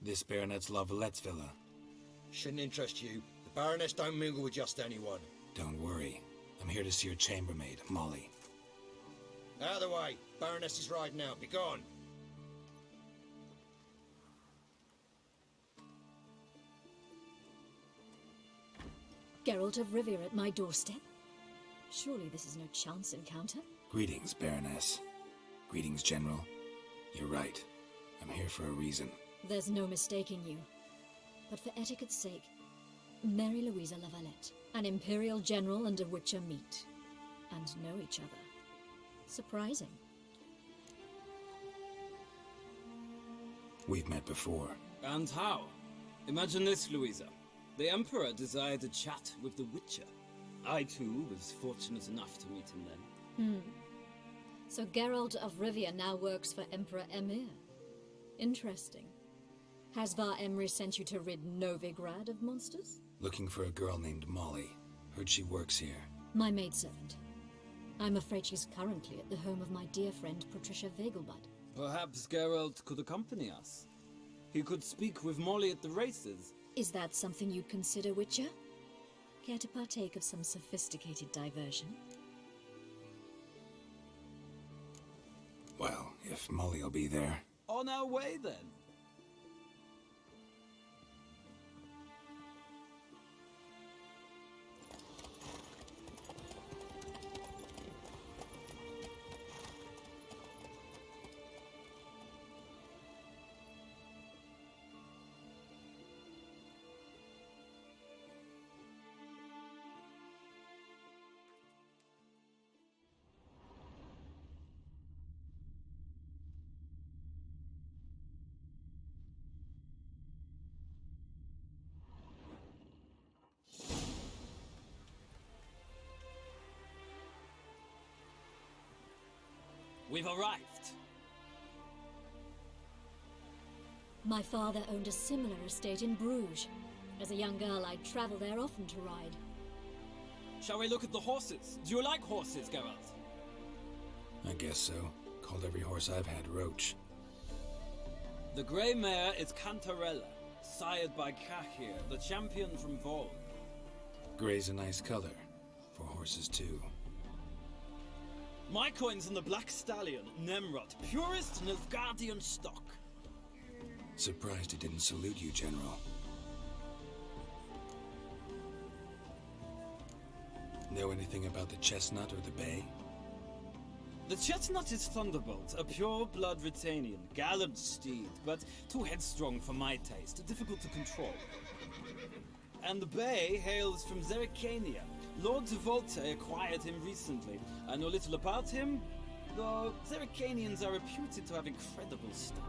This Baronet's La Vallette's villa. Shouldn't interest you. The Baroness don't mingle with just anyone. Don't worry. I'm here to see your chambermaid, Molly. Out of the way. Baroness is riding out. Be gone. Geralt of Rivia at my doorstep? Surely this is no chance encounter? Greetings, Baroness. Greetings, General. You're right. I'm here for a reason. There's no mistaking you. But for etiquette's sake, Mary Louisa La Valette, an Imperial General and a Witcher meet. And know each other. Surprising. We've met before. And how? Imagine this, Louisa. The Emperor desired a chat with the Witcher. I, too, was fortunate enough to meet him then. So Geralt of Rivia now works for Emperor Emhyr. Interesting. Has Var Emreis sent you to rid Novigrad of monsters? Looking for a girl named Molly. Heard she works here. My maidservant. I'm afraid she's currently at the home of my dear friend Patricia Vegelbud. Perhaps Geralt could accompany us. He could speak with Molly at the races. Is that something you'd consider, Witcher? Care to partake of some sophisticated diversion? Well, if Molly'll be there. On our way, then. We've arrived. My father owned a similar estate in Bruges. As a young girl, I'd travel there often to ride. Shall we look at the horses? Do you like horses, Geralt? I guess so. Called every horse I've had Roach. The grey mare is Cantarella, sired by Cahir, the champion from Volg. Grey's a nice color. For horses, too. My coin's on the Black Stallion, Nemrod, purest Nilfgaardian stock. Surprised he didn't salute you, General. Know anything about the Chestnut or the Bay? The Chestnut is Thunderbolt, a pure-blood Retanian, gallant steed, but too headstrong for my taste, difficult to control. And the Bay hails from Zerrikania. Lord de Volte acquired him recently. I know little about him, though Zerrikanians are reputed to have incredible stamina.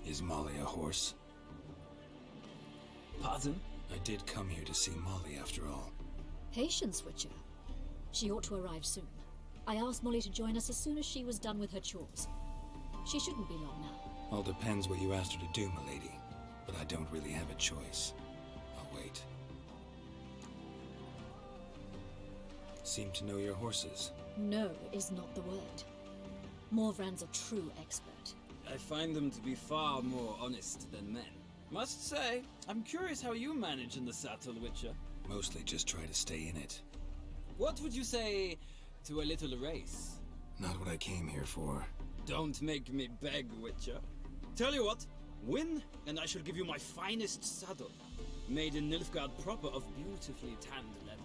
Is Molly a horse? Pardon? I did come here to see Molly, after all. Patience, Witcher. She ought to arrive soon. I asked Molly to join us as soon as she was done with her chores. She shouldn't be long now. All depends what you asked her to do, milady. But I don't really have a choice. I'll wait. Seem to know your horses. No is not the word. Morvran's a true expert. I find them to be far more honest than men. Must say, I'm curious how you manage in the saddle, Witcher. Mostly just try to stay in it. What would you say to a little race? Not what I came here for. Don't make me beg, Witcher. Tell you what, win, and I shall give you my finest saddle, made in Nilfgaard proper of beautifully tanned leather.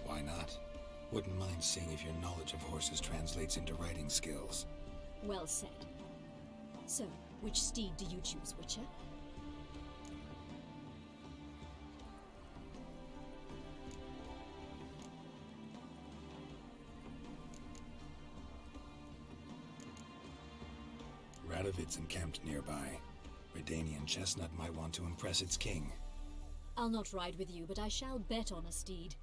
Why not? Wouldn't mind seeing if your knowledge of horses translates into riding skills. Well said. So, which steed do you choose, Witcher? Radovid's encamped nearby. Redanian Chestnut might want to impress its king. I'll not ride with you, but I shall bet on a steed.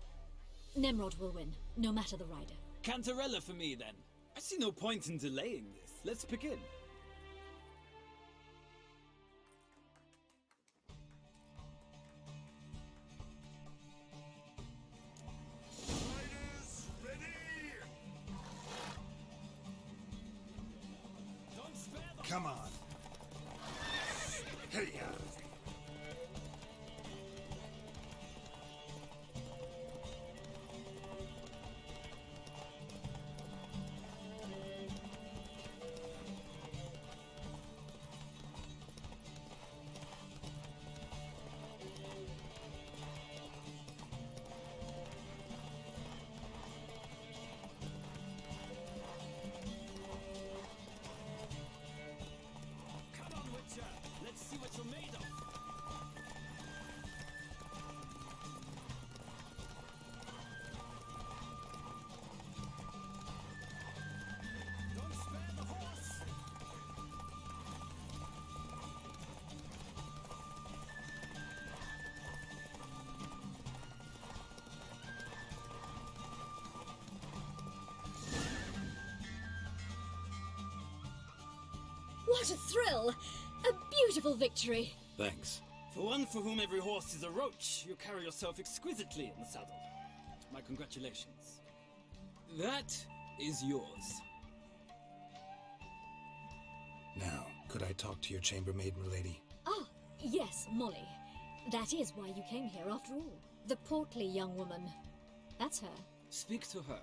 Nemrod will win, no matter the rider. Cantarella for me, then. I see no point in delaying this. Let's begin. Come on. Hey, Come on, Witcher! Let's see what you're made of! Don't spare the horse! What a thrill! A beautiful victory! thanks. For one for whom every horse is a roach, you carry yourself exquisitely in the saddle. My congratulations. That is yours. Now, could I talk to your chambermaid, milady? Ah, yes, Molly. That is why you came here after all. The portly young woman. That's her. Speak to her.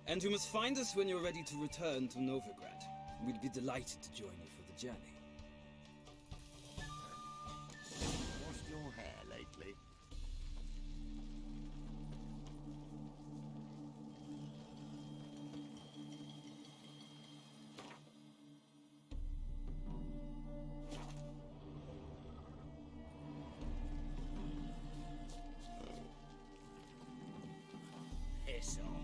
And you must find us when you're ready to return to Novigrad. We'd be delighted to join you for the journey. Washed your hair lately? Piss off.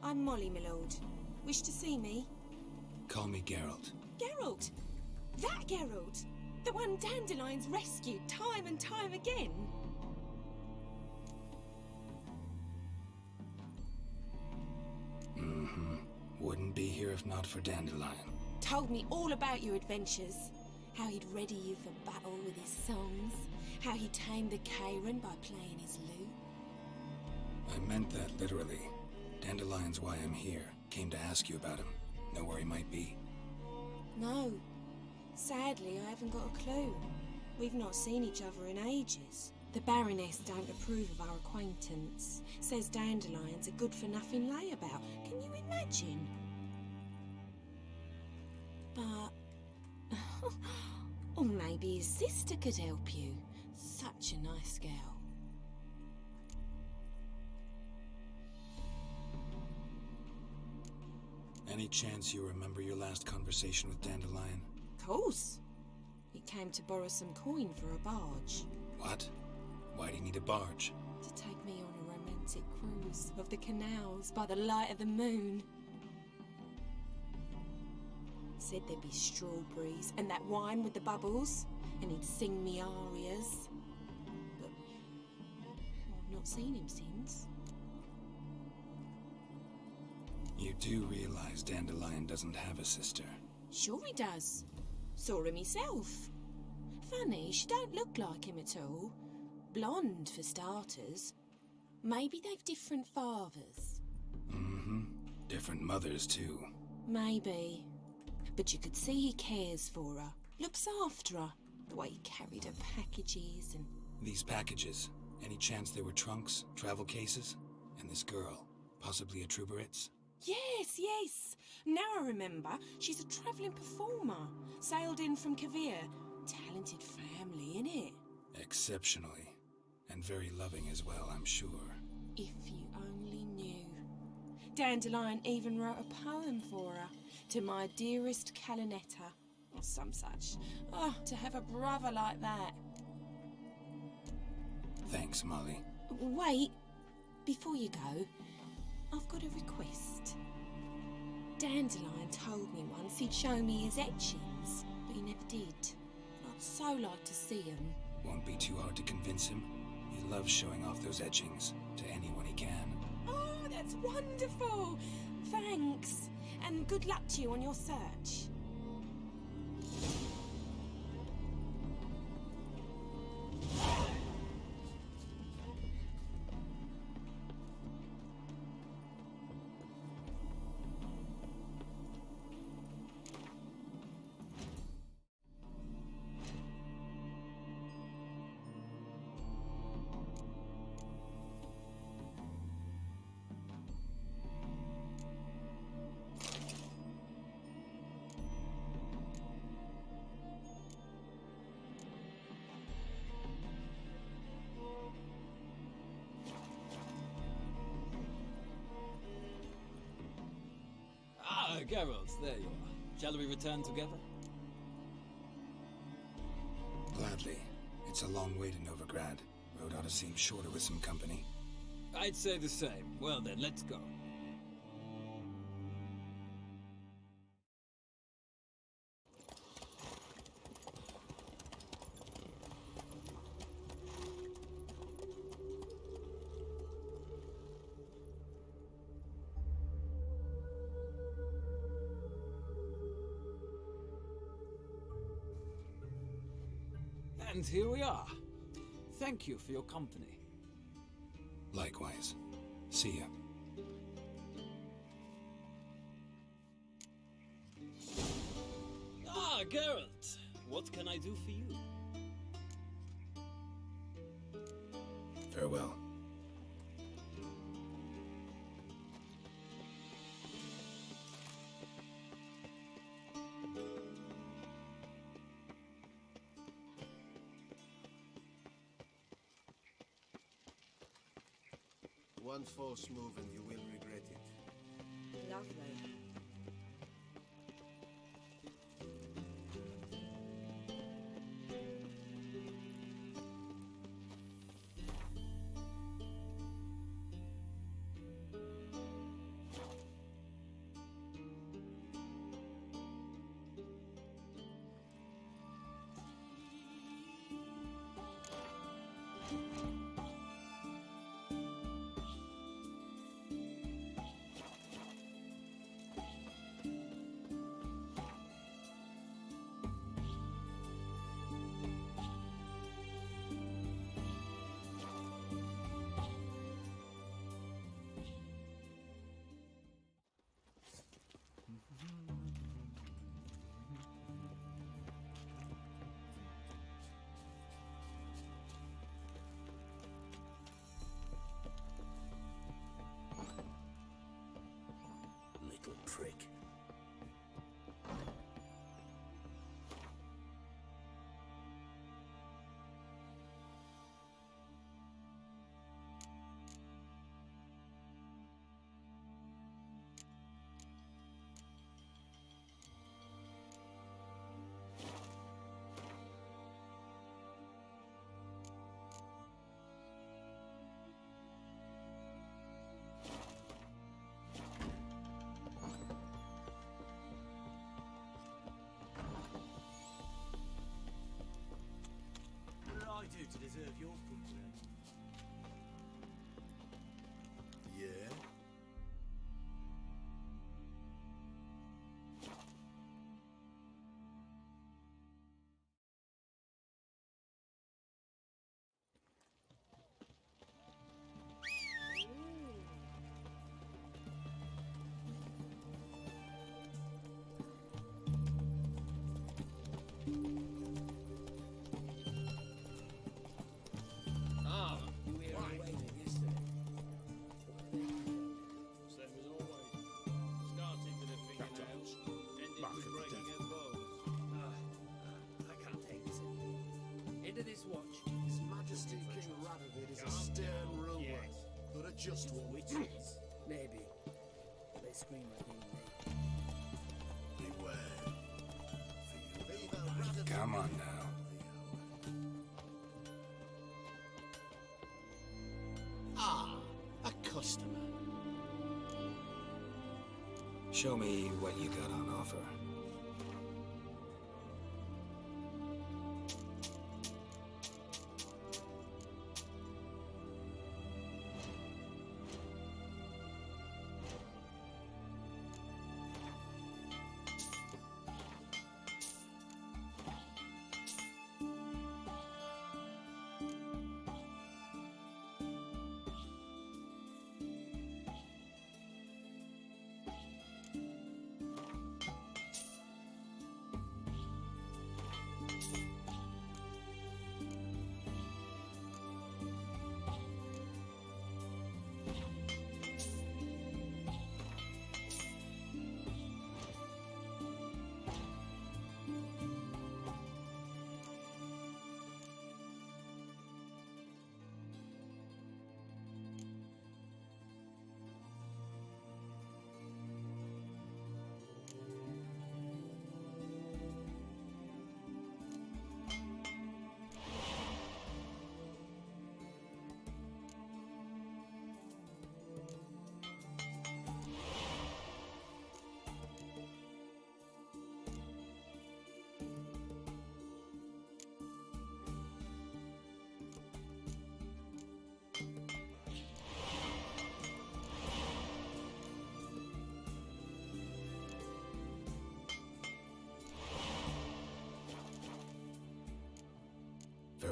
I'm Molly, my lord. Wish to see me? Call me Geralt. Geralt! That Geralt! The one Dandelion's rescued time and time again! Wouldn't be here if not for Dandelion. Told me all about your adventures. How he'd ready you for battle with his songs. How he tamed the Kairan by playing his lute. I meant that literally. Dandelion's why I'm here. Came to ask you about him. Know where he might be. No. Sadly, I haven't got a clue. We've not seen each other in ages. The Baroness don't approve of our acquaintance. Says Dandelion's a good-for-nothing layabout. Can you imagine? But... or maybe his sister could help you. Such a nice girl. Any chance you remember your last conversation with Dandelion? Course. He came to borrow some coin for a barge. What? Why do you need a barge? To take me on a romantic cruise of the canals by the light of the moon. Said there'd be strawberries and that wine with the bubbles, and he'd sing me arias. But I've not seen him since. You do realize Dandelion doesn't have a sister. Sure he does. Saw him myself. Funny, she don't look like him at all. Blonde, for starters. Maybe they've different fathers. Different mothers, too. Maybe. But you could see he cares for her. Looks after her. The way he carried her packages and... These packages, any chance they were trunks, travel cases? And this girl, possibly a Truberitz? Yes, yes. Now I remember. She's a travelling performer. Sailed in from Kavir. Talented family, innit? Exceptionally. And very loving as well, I'm sure. If you only knew. Dandelion even wrote a poem for her. To my dearest Calinetta. Or some such. Oh, to have a brother like that. Thanks, Molly. Wait. Before you go, I've got a request. Dandelion told me once he'd show me his etchings, but he never did. I'd so like to see him. Won't be too hard to convince him. He loves showing off those etchings to anyone he can. Oh, that's wonderful! Thanks. And good luck to you on your search. Ah, Geralt, there you are. Shall we return together? Gladly. It's a long way to Novigrad. Road ought to seem shorter with some company. I'd say the same. Well then, let's go. And here we are. Thank you for your company. Likewise. See ya. Ah, Geralt. What can I do for you? Farewell. One false move and you will regret it. Lovely. Little prick. What did I do to deserve your footwear? Yeah? Ah, You were right. waiting yesterday. Same as always. Started with a fingernails, ended with breaking her bones. I can't take this anymore. Into this watch. His Majesty King Radovid is a stern ruler, Yes. but a just one. Witches. Maybe. But they scream like you and me. Beware. Viva Radovid. Come on now. Ah, a customer. Show me what you got on offer.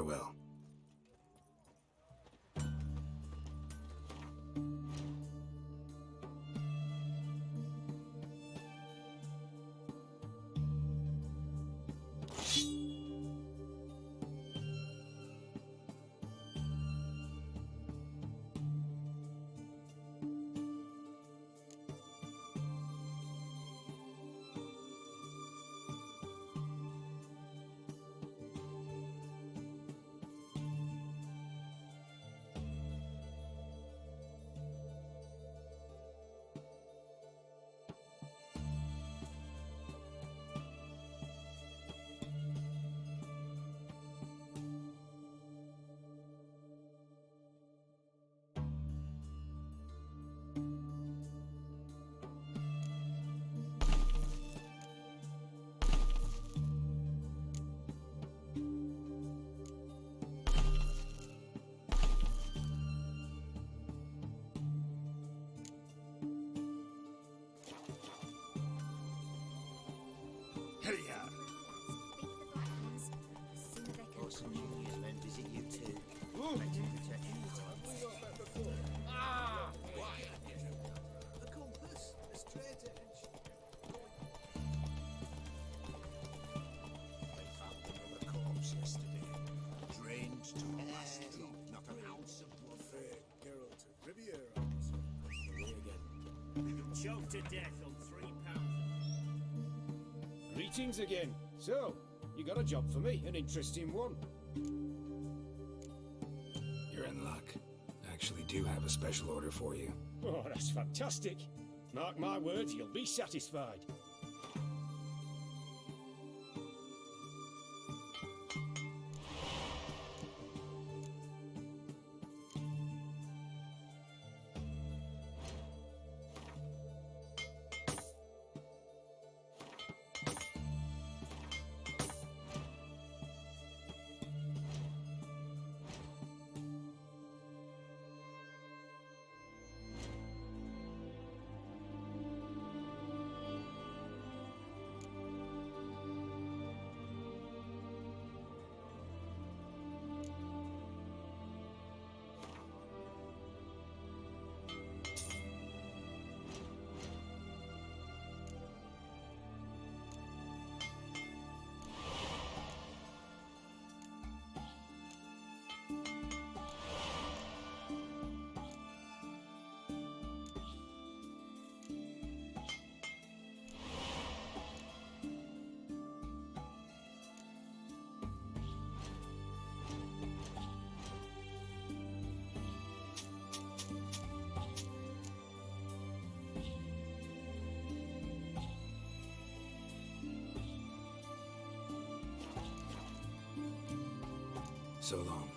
Farewell. Awesome Juniors men visit you too. Better protection. A compass, a straight edge. They found another corpse yesterday. Drained to the last drop, not an ounce of blood. Geralt of Riviera, away again. Choked to death on 3 pounds. Greetings again. So, you got a job for me, an interesting one. You're in luck. I actually do have a special order for you. Oh, that's fantastic. Mark my words, you'll be satisfied. So long.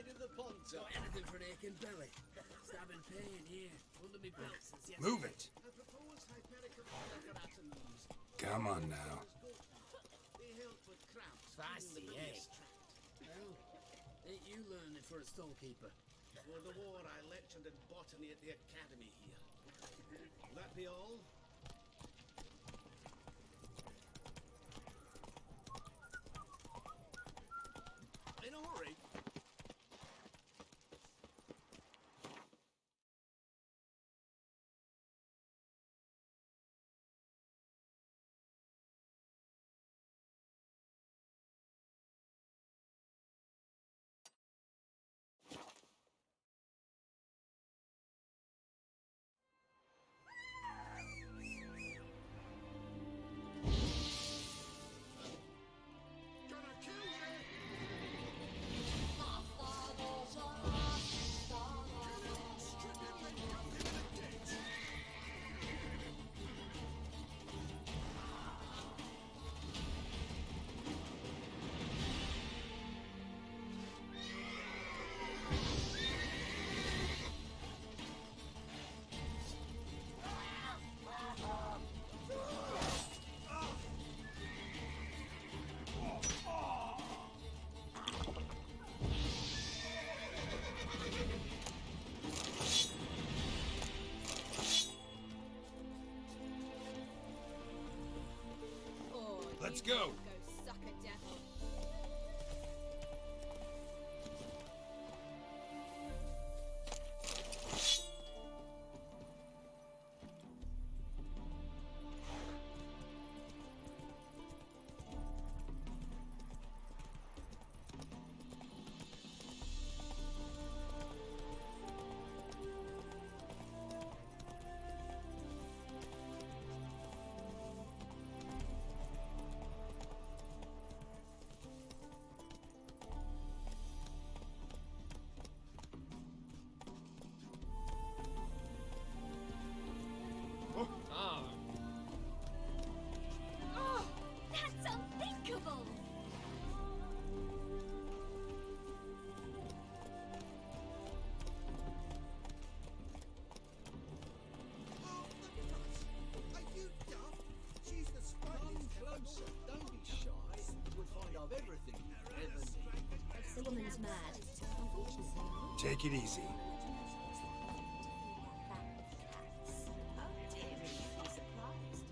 side of the pond, sir. Got anything for an aching belly? Stabbing pain here, under me belt since yesterday. Move it. A proposed hypericum preferatums. Come on now. They help with cramps. Fancy, in the eh? bilious tract. Well, ain't you learning for a storekeeper? Before the war, I lectured in botany at the academy here. Will that be all? In a hurry. Gonna kill you! Strip him, then dump him in a ditch! Let's go. Go suck a devil. Oh, that's unthinkable! Half the price! Are you daft? She's the sprightliest Closer. Don't be shy. We'll find out everything you ever need. If the woman's mad, unfortunately. Take it easy. How dare me be surprised?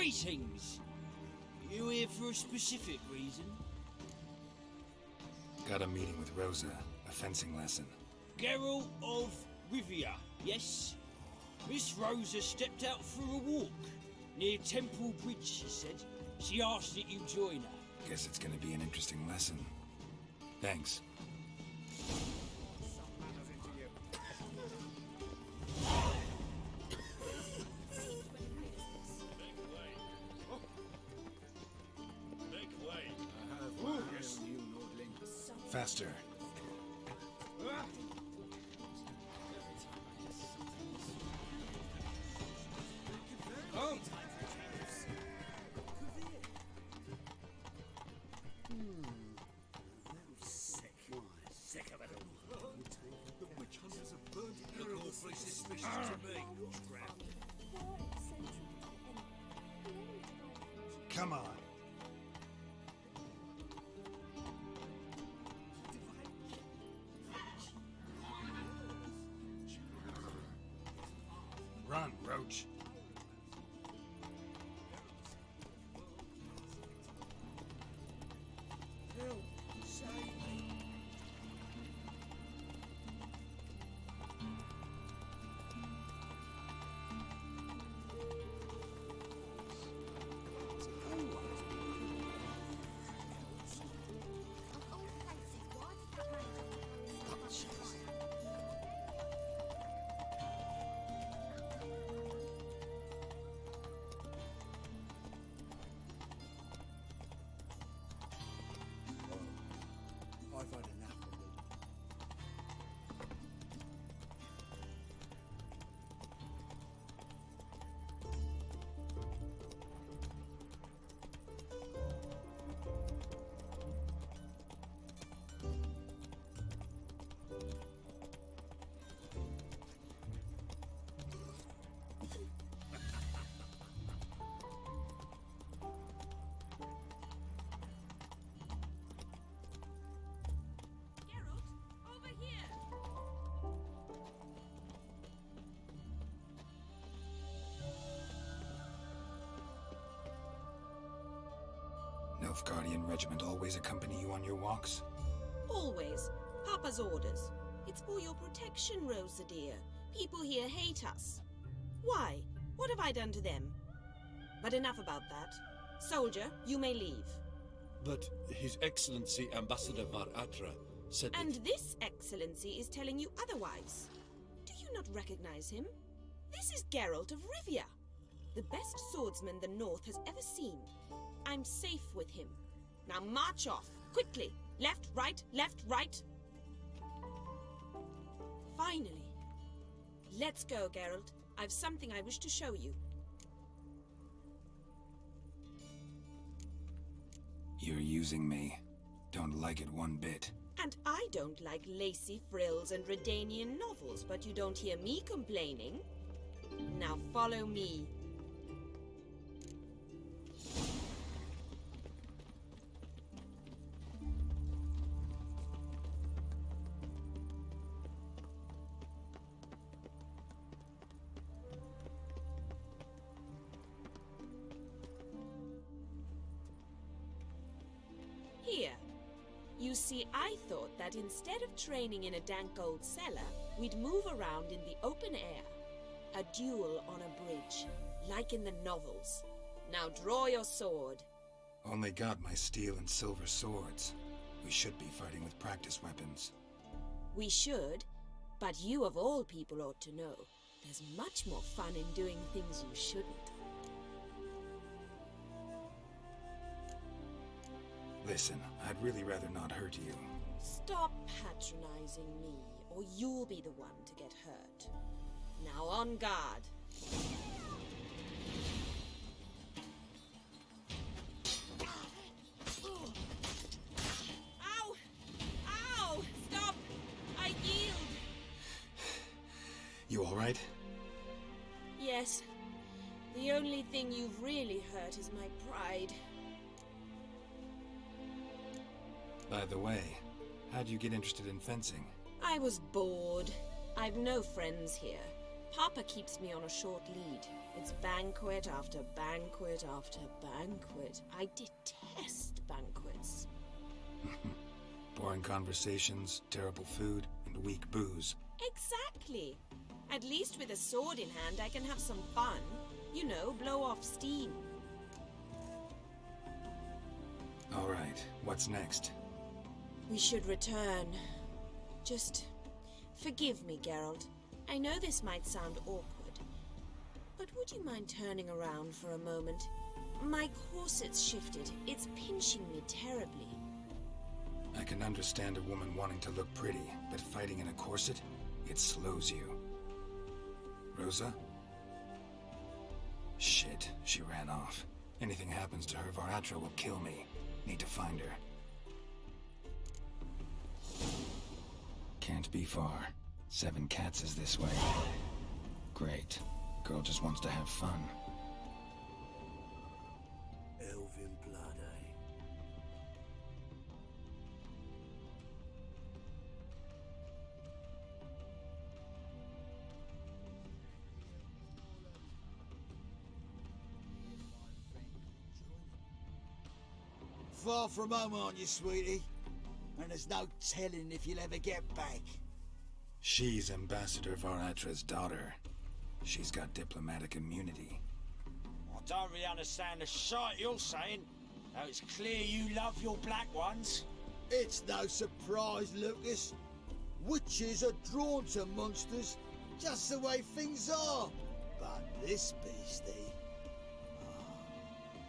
Greetings! You here for a specific reason? Got a meeting with Rosa, a fencing lesson. Geralt of Rivia, yes? Miss Rosa stepped out for a walk. Near Temple Bridge, she said. She asked that you join her. Guess it's gonna be an interesting lesson. Thanks. Faster. Oh! Sick of it all. The witch hunters have burnt it. Look awfully suspicious to me. Come on. Run, Roach. Help! Save me! I've had enough of it. Geralt, over here! Nilfgaardian regiment always accompany you on your walks? Always. Papa's orders. It's for your protection, Rosa dear. People here hate us. Why? What have I done to them? But enough about that. Soldier, you may leave. But His Excellency Ambassador Var Atra said And this excellency is telling you otherwise. Do you not recognize him? This is Geralt of Rivia, the best swordsman the North has ever seen. I'm safe with him. Now march off, quickly. Left, right, left, right. Finally. Let's go, Geralt. I've something I wish to show you. You're using me. Don't like it one bit. And I don't like lacy frills and Redanian novels, but you don't hear me complaining. Now follow me. Here. You see, I thought that instead of training in a dank old cellar, we'd move around in the open air. A duel on a bridge, like in the novels. Now draw your sword. Only got my steel and silver swords. We should be fighting with practice weapons. We should, but you of all people ought to know. There's much more fun in doing things you shouldn't. Listen, I'd really rather not hurt you. Stop patronizing me, or you'll be the one to get hurt. Now on guard. Ow! Ow! Stop! I yield! You alright? Yes. The only thing you've really hurt is my pride. By the way, how'd you get interested in fencing? I was bored. I've no friends here. Papa keeps me on a short lead. It's banquet after banquet after banquet. I detest banquets. Boring conversations, terrible food, and weak booze. Exactly. At least with a sword in hand, I can have some fun. You know, blow off steam. All right, what's next? We should return. Just forgive me, Geralt. I know this might sound awkward, but would you mind turning around for a moment? My corset's shifted. It's pinching me terribly. I can understand a woman wanting to look pretty, but fighting in a corset, it slows you. Rosa? Shit, she ran off. Anything happens to her, Varatra will kill me. Need to find her. Can't be far. 7 Cats is this way. Great. Girl just wants to have fun. Elven blood, eh? Far from home, aren't you, sweetie? And there's no telling if you'll ever get back. She's Ambassador Varatra's daughter. She's got diplomatic immunity. I don't really understand the shite you're saying. Now it's clear you love your black ones. It's no surprise, Lucas. Witches are drawn to monsters, just the way things are. But this beastie...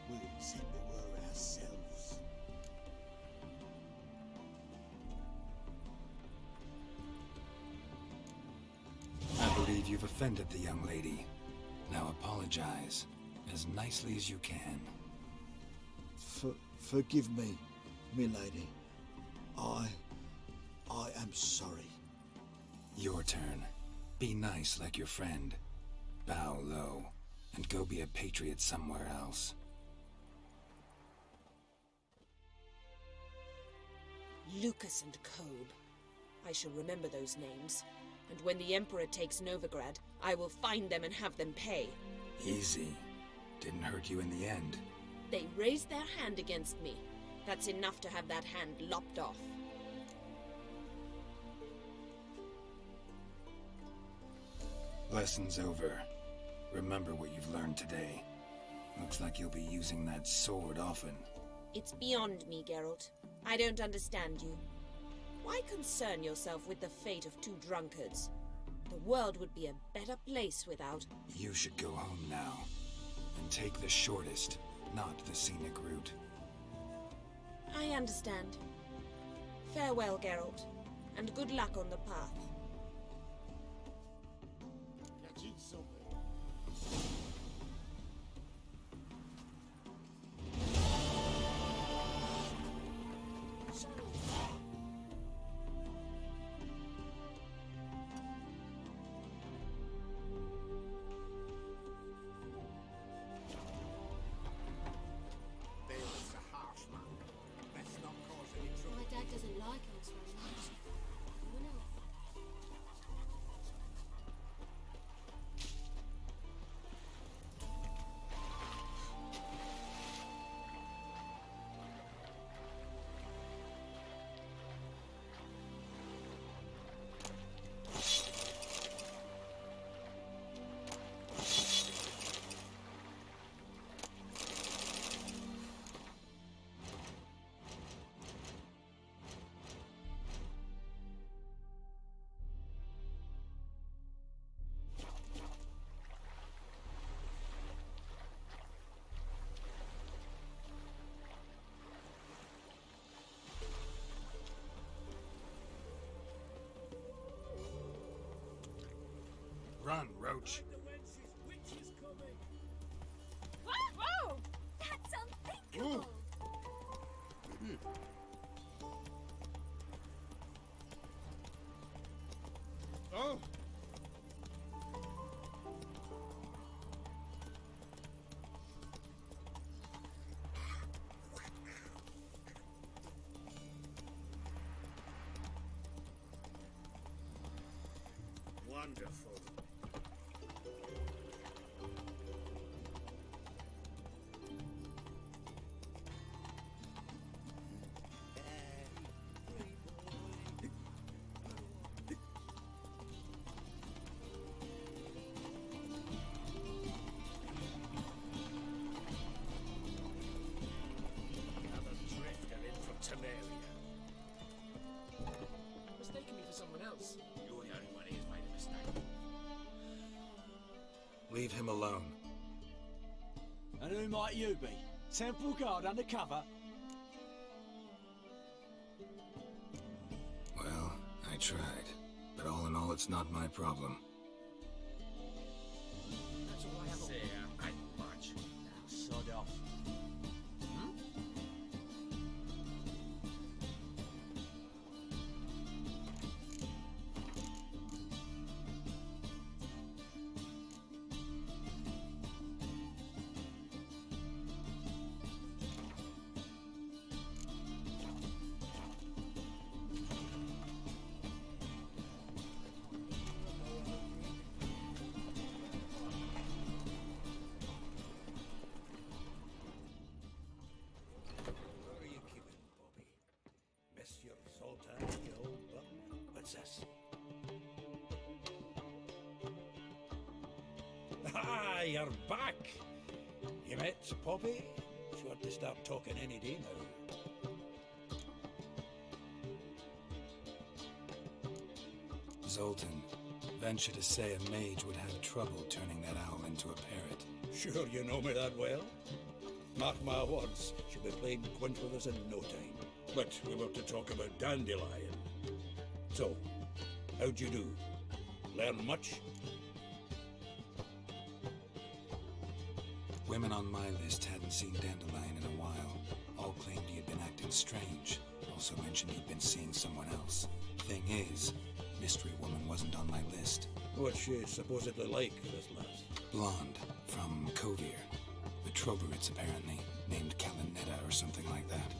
we intend to were ourselves. I believe you've offended the young lady. Now apologize, as nicely as you can. Forgive me, milady. I am sorry. Your turn. Be nice like your friend. Bow low, and go be a patriot somewhere else. Lucas and Kobe. I shall remember those names. And when the Emperor takes Novigrad, I will find them and have them pay. Easy. Didn't hurt you in the end. They raised their hand against me. That's enough to have that hand lopped off. Lesson's over. Remember what you've learned today. Looks like you'll be using that sword often. It's beyond me, Geralt. I don't understand you. Why concern yourself with the fate of 2 drunkards? The world would be a better place without... You should go home now. And take the shortest, not the scenic route. I understand. Farewell, Geralt. And good luck on the path. My dad doesn't like us very much. You know. Run, Roach. Whoa! That's unthinkable! Oh! Wonderful. who might you be? Temple Guard undercover? Well, I tried. But all in all, it's not my problem. That's all I have. Say, ain't much. Now, sod off. Where are you keeping, Bobby? Monsieur Sultan, you old buck? What's this? Ah, you're back! You met Poppy? Sure to start talking any day now. Zoltan, venture to say a mage would have trouble turning that owl into a parrot. Sure you know me that well? Mark my words, she'll be playing quint with us in no time. But we were to talk about Dandelion. So, how'd you do? Learn much? Women on my list hadn't seen Dandelion in a while. All claimed he had been acting strange. Also mentioned he'd been seeing someone else. Thing is, Mystery Woman wasn't on my list. What's she supposedly like, this lass? Blonde, from Kovir. The Troberits, apparently. Named Kalinetta or something like that.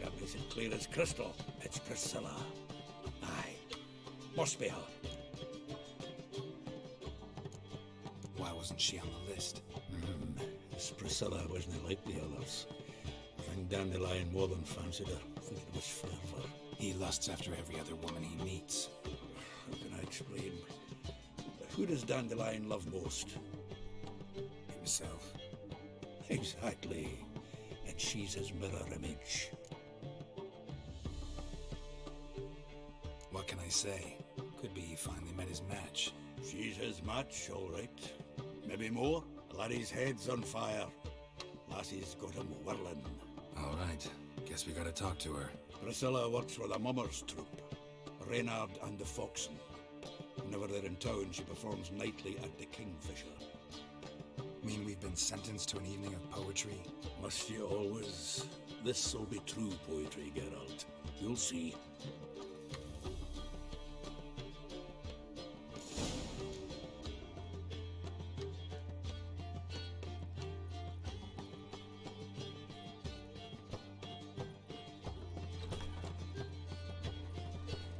That makes it clear as crystal. It's Priscilla. Aye. Must be her. Why wasn't she on the list? This Priscilla wasn't like the others. I think Dandelion more than fancied her. I think it was fervour. He lusts after every other woman he meets. How can I explain? Who does Dandelion love most? Himself. Exactly. And she's his mirror image. What can I say? Could be he finally met his match. She's his match, all right. Maybe more. Laddie's head's on fire. Lassie's got him whirling. All right. Guess we gotta talk to her. Priscilla works with a mummers troupe. Reynard and the Foxen. Whenever they're in town, she performs nightly at the Kingfisher. Mean we've been sentenced to an evening of poetry? Must you always? This'll be true poetry, Geralt. You'll see.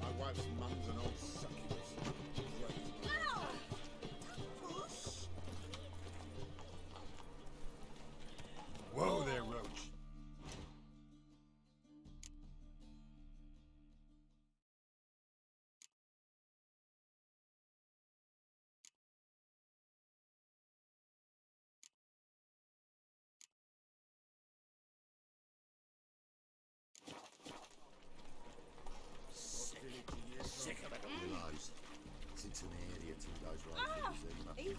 My wife's mum's an old succubus. Whoa there, Roach. Sick of it. Realised it's an area two days right Easy.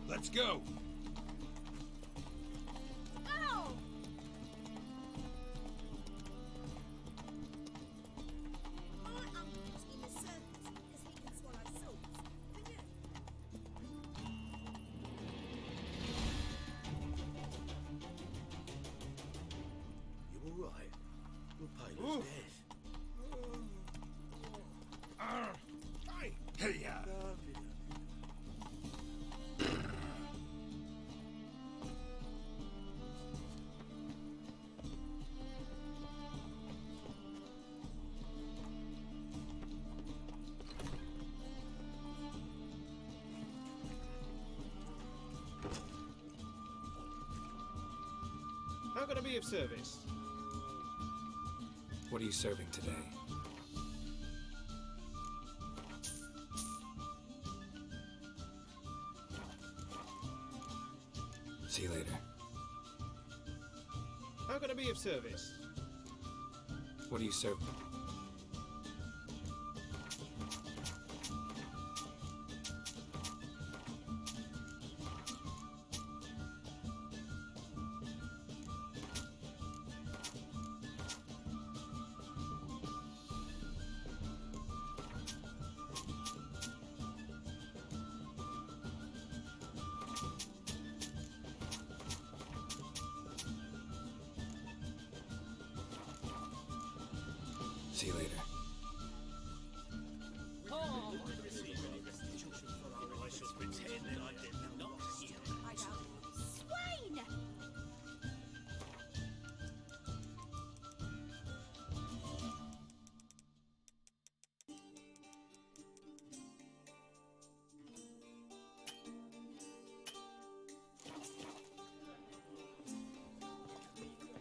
Let's go. Ow! My uncle's in the circus because he can swallow swords. Can you? You all right? Your pilot's dead. Hey, ya. How can I be of service? What are you serving today? See you later. How can I be of service? What do you serve? See you later. Swain!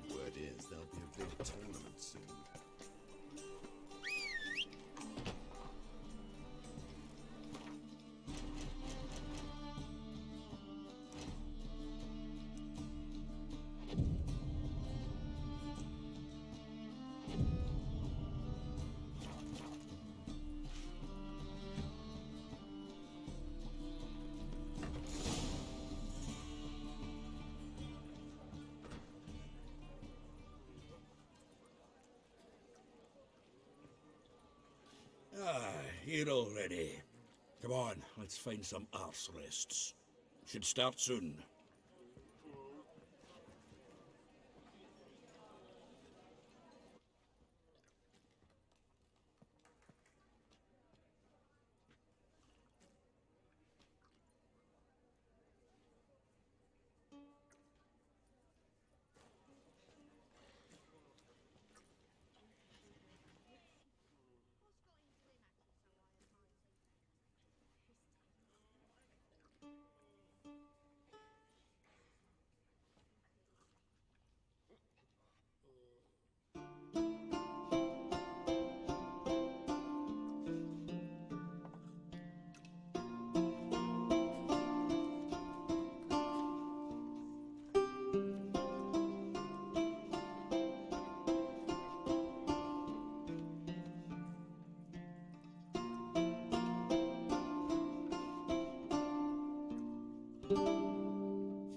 Word is there'll be a big tournament soon. Here already. Come on, let's find some arse rests. Should start soon.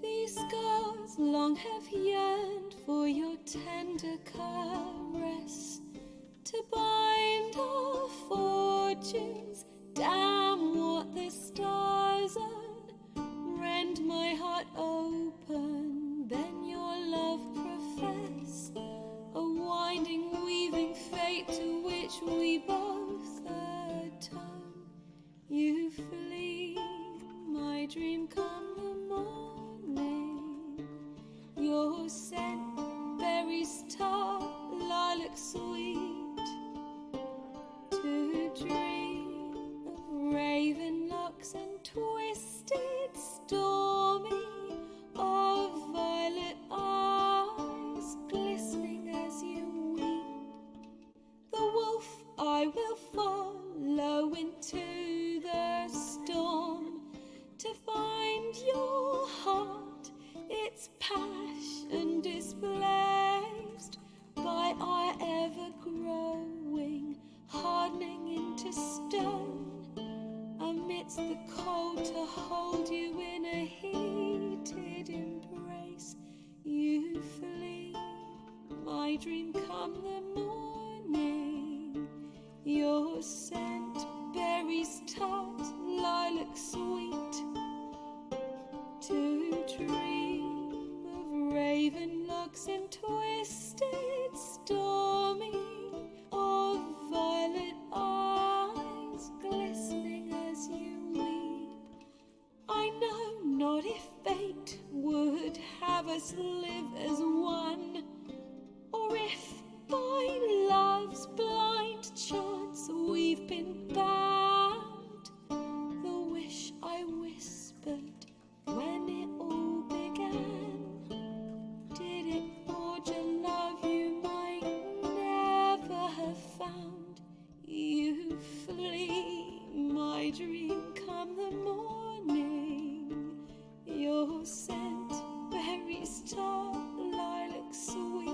These scars long have yearned for your tender caress, to bind our fortunes. Damn what the stars own. Rend my heart open, then your love profess. A winding, weaving fate to which we both atone. You flee, my dream come the morning. Your scent, berries tart, lilac sweet. To dream of raven locks and twisted, stormy, of violet eyes glistening as you weep. The wolf I will follow into the storm, to find your heart, its passion displaced by our ever-growing, hardening into stone. Amidst the cold, to hold you in a heated embrace. You flee, my dream come the morning. Your scent, berries tart, lilac sweet. To dream of raven locks and twisted, stormy, of violet eyes glistening as you weep. I know not if fate would have us live as one, or if by love's blind chance we've been bound. The wish I whispered when it all began, did it forge a love you might never have found? You flee, my dream come the morning. Your scent, berries tart, lilac sweet.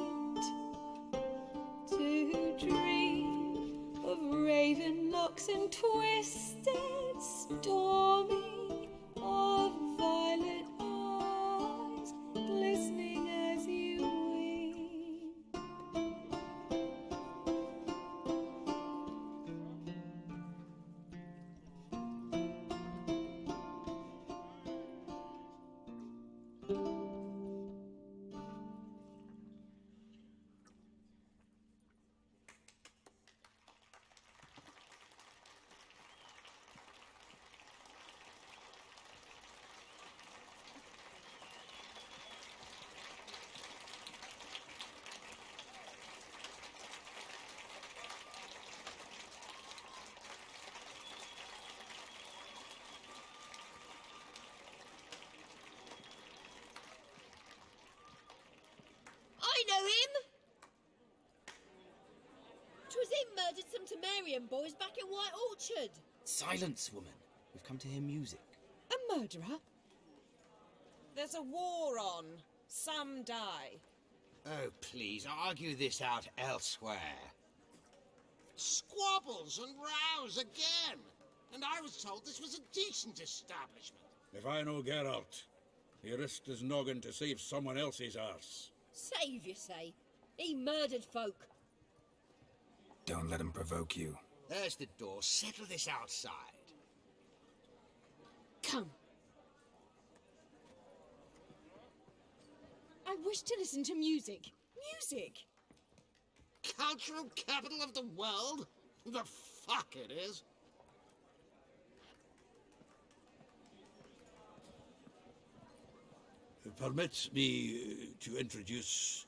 To dream of raven locks and twisted, stormy, of violet eyes glistening as you weep. murdered some Temerian boys back in White Orchard. Silence, woman. We've come to hear music. A murderer? There's a war on. Some die. Oh, please, argue this out elsewhere. Squabbles and rows again! And I was told this was a decent establishment. If I know Geralt, he risked his noggin to save someone else's arse. Save, you say? He murdered folk. Don't let him provoke you. There's the door. Settle this outside. Come. I wish to listen to music. Music! Cultural capital of the world? The fuck it is. Permit me to introduce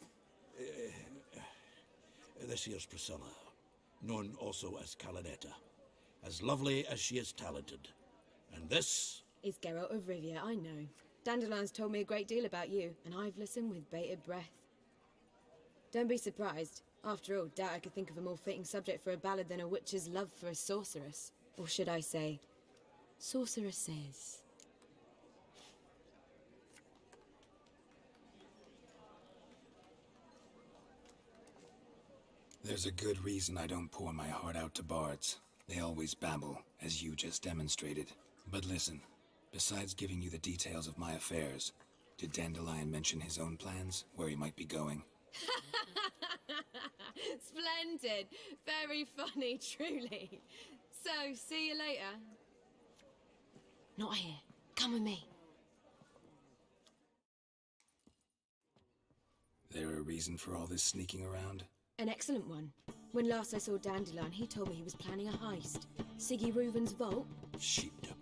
this here's Priscilla, known also as Calinetta, as lovely as she is talented. And this is Geralt of Rivia, I know. Dandelion's told me a great deal about you, and I've listened with bated breath. Don't be surprised. After all, doubt I could think of a more fitting subject for a ballad than a witch's love for a sorceress. Or should I say, sorceresses. There's a good reason I don't pour my heart out to bards. They always babble, as you just demonstrated. But listen, besides giving you the details of my affairs, did Dandelion mention his own plans, where he might be going? Splendid. Very funny, truly. So, see you later. Not here. Come with me. There a reason for all this sneaking around? An excellent one. When last I saw Dandelion, he told me he was planning a heist. Siggy Reuven's vault. sheepdom.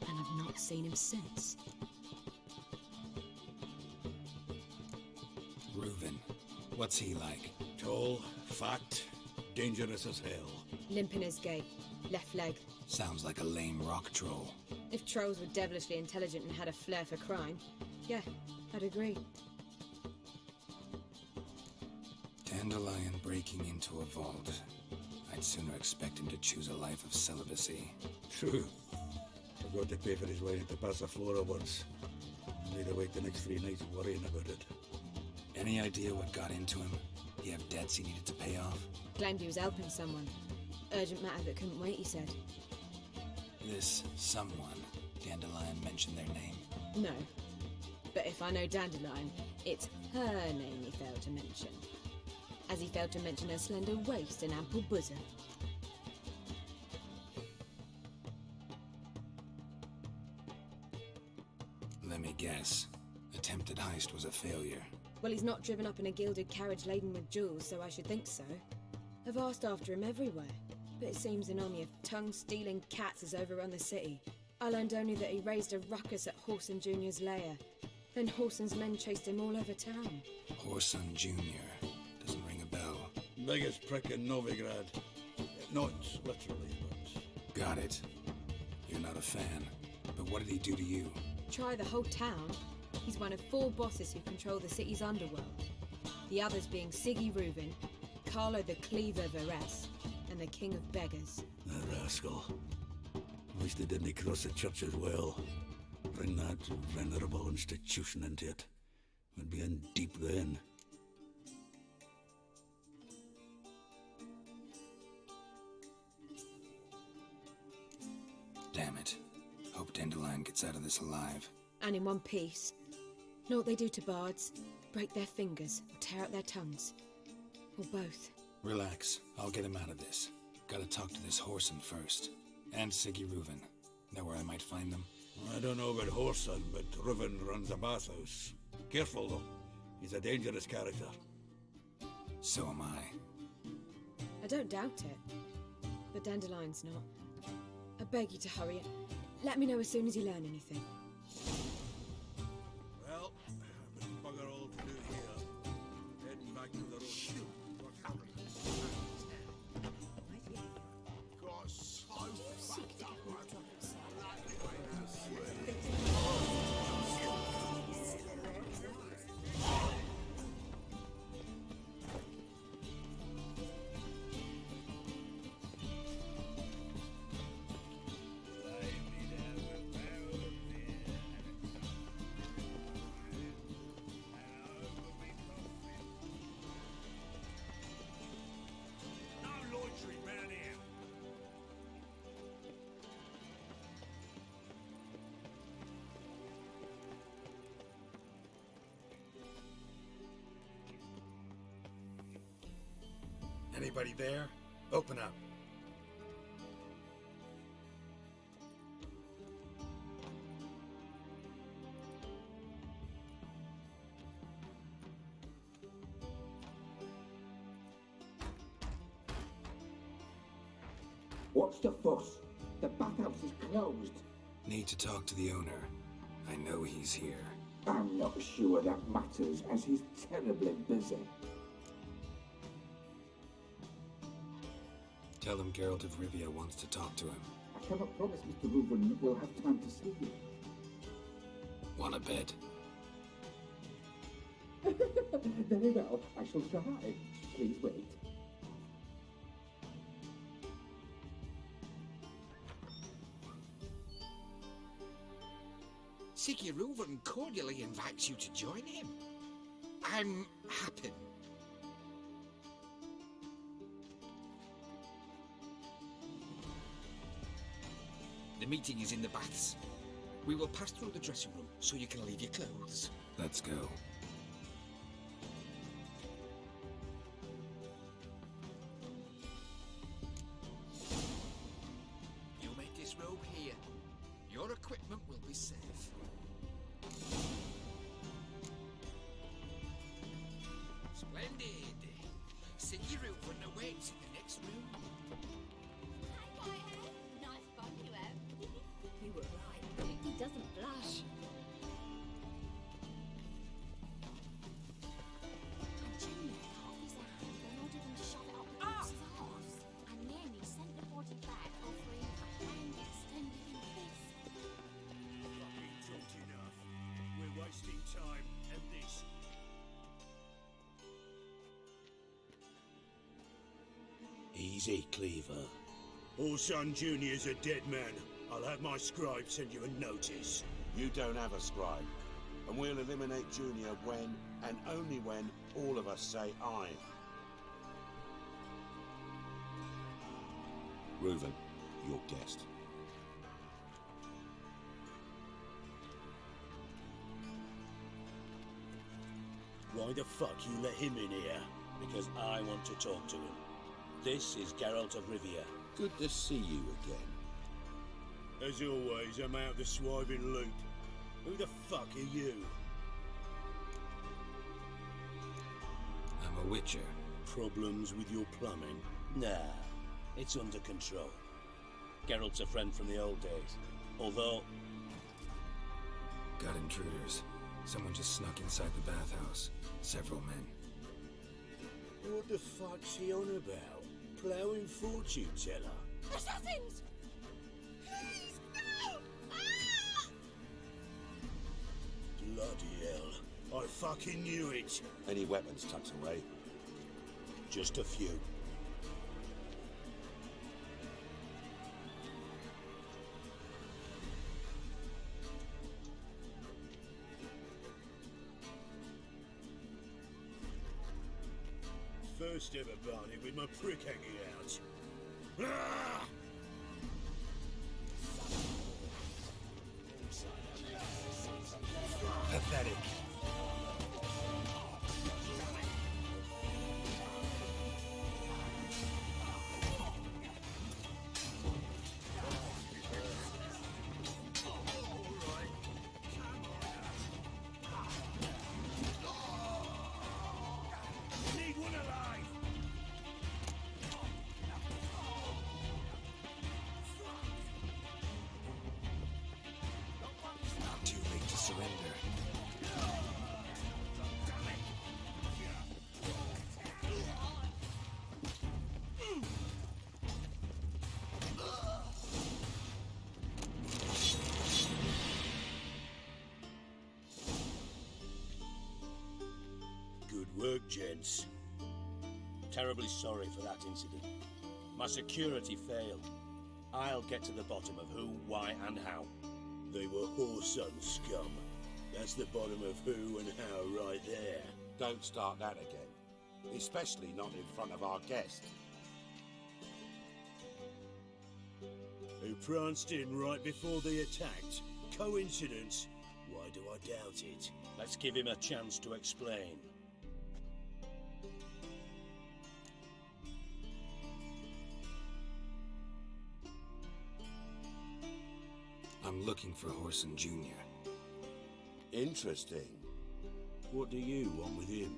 And I've not seen him since. Reuven. What's he like? Tall, fat, dangerous as hell. Limp in his gait. Left leg. Sounds like a lame rock troll. If trolls were devilishly intelligent and had a flair for crime, yeah, I'd agree. Dandelion breaking into a vault. I'd sooner expect him to choose a life of celibacy. True. Forgot to pay for his wine at the Passaflora once. Made her wait the next 3 nights worrying about it. Any idea what got into him? He have debts he needed to pay off? Claimed he was helping someone. Urgent matter that couldn't wait, he said. This someone, Dandelion mentioned their name? No. But if I know Dandelion, it's her name he failed to mention. As he failed to mention her slender waist and ample bosom. Let me guess. Attempted heist was a failure. Well, he's not driven up in a gilded carriage laden with jewels, so I should think so. I've asked after him everywhere, but it seems an army of tongue-stealing cats has overrun the city. I learned only that he raised a ruckus at Whoreson Jr.'s lair. Then Whoreson's men chased him all over town. Whoreson Jr. Doesn't ring a bell. Biggest prick in Novigrad. Not literally, but... Got it. You're not a fan. But what did he do to you? Try the whole town. He's one of 4 bosses who control the city's underworld. The others being Siggy Reuven, Carlo the Cleaver Varese, and the King of Beggars. The rascal. Wish they didn't cross the church as well. Bring that venerable institution into it. We'd be in deep then. Damn it. Hope Dandelion gets out of this alive. And in one piece. Know what they do to bards? Break their fingers, or tear out their tongues. Or both. Relax. I'll get him out of this. Gotta talk to this Whoreson first. And Siggy Reuven. Know where I might find them? I don't know about Whoreson, but Reuven runs a bathhouse. Careful, though. He's a dangerous character. So am I. I don't doubt it. But Dandelion's not. I beg you to hurry it. Let me know as soon as you learn anything. Well, there's bugger all to do here. Heading back to the road. Got so fucked up. Anybody there? Open up. What's the fuss? The bathhouse is closed. Need to talk to the owner. I know he's here. I'm not sure that matters, as he's terribly busy. Tell him Geralt of Rivia wants to talk to him. I cannot promise Mr. Reuben will have time to see you. Want a bed? Very well, I shall try. Please wait. Siggy Reuven cordially invites you to join him. I'm happy. The meeting is in the baths. We will pass through the dressing room so you can leave your clothes. Let's go. You make this robe here. Your equipment will be safe. Splendid. Siggy Reuven awaits in the next room. Nice bun you have. You were right. He doesn't blush. And Junior cut his hand and ordered him to shove it up the corpse's arse. And then he sent the body back offering a hand extended in peace. Fucking talked enough. We're wasting time, and this. Easy, Cleaver. Orson Jr.'s a dead man. I'll have my scribe send you a notice. You don't have a scribe. And we'll eliminate Junior when, and only when, all of us say aye. Reuven, your guest. Why the fuck you let him in here? Because I want to talk to him. This is Geralt of Rivia. Good to see you again. As always, I'm out the swiving loop. Who the fuck are you? I'm a witcher. Problems with your plumbing? Nah, it's under control. Geralt's a friend from the old days. Although... Got intruders. Someone just snuck inside the bathhouse. Several men. What the fuck's he on about? Ploughing fortune teller? Assassins! Please, no! Ah! Bloody hell. I fucking knew it. Any weapons tucked away? just a few. First ever Barney with my prick hanging out. Ah! Pathetic. Need one alive! Not too late to surrender. Good work, gents. Terribly sorry for that incident. My security failed. I'll get to the bottom of who, why, and how. They were whoreson scum. That's the bottom of who and how right there. Don't start that again. Especially not in front of our guest. Who pranced in right before they attacked. Coincidence? Why do I doubt it? Let's give him a chance to explain. looking for Horson Jr. Interesting. What do you want with him?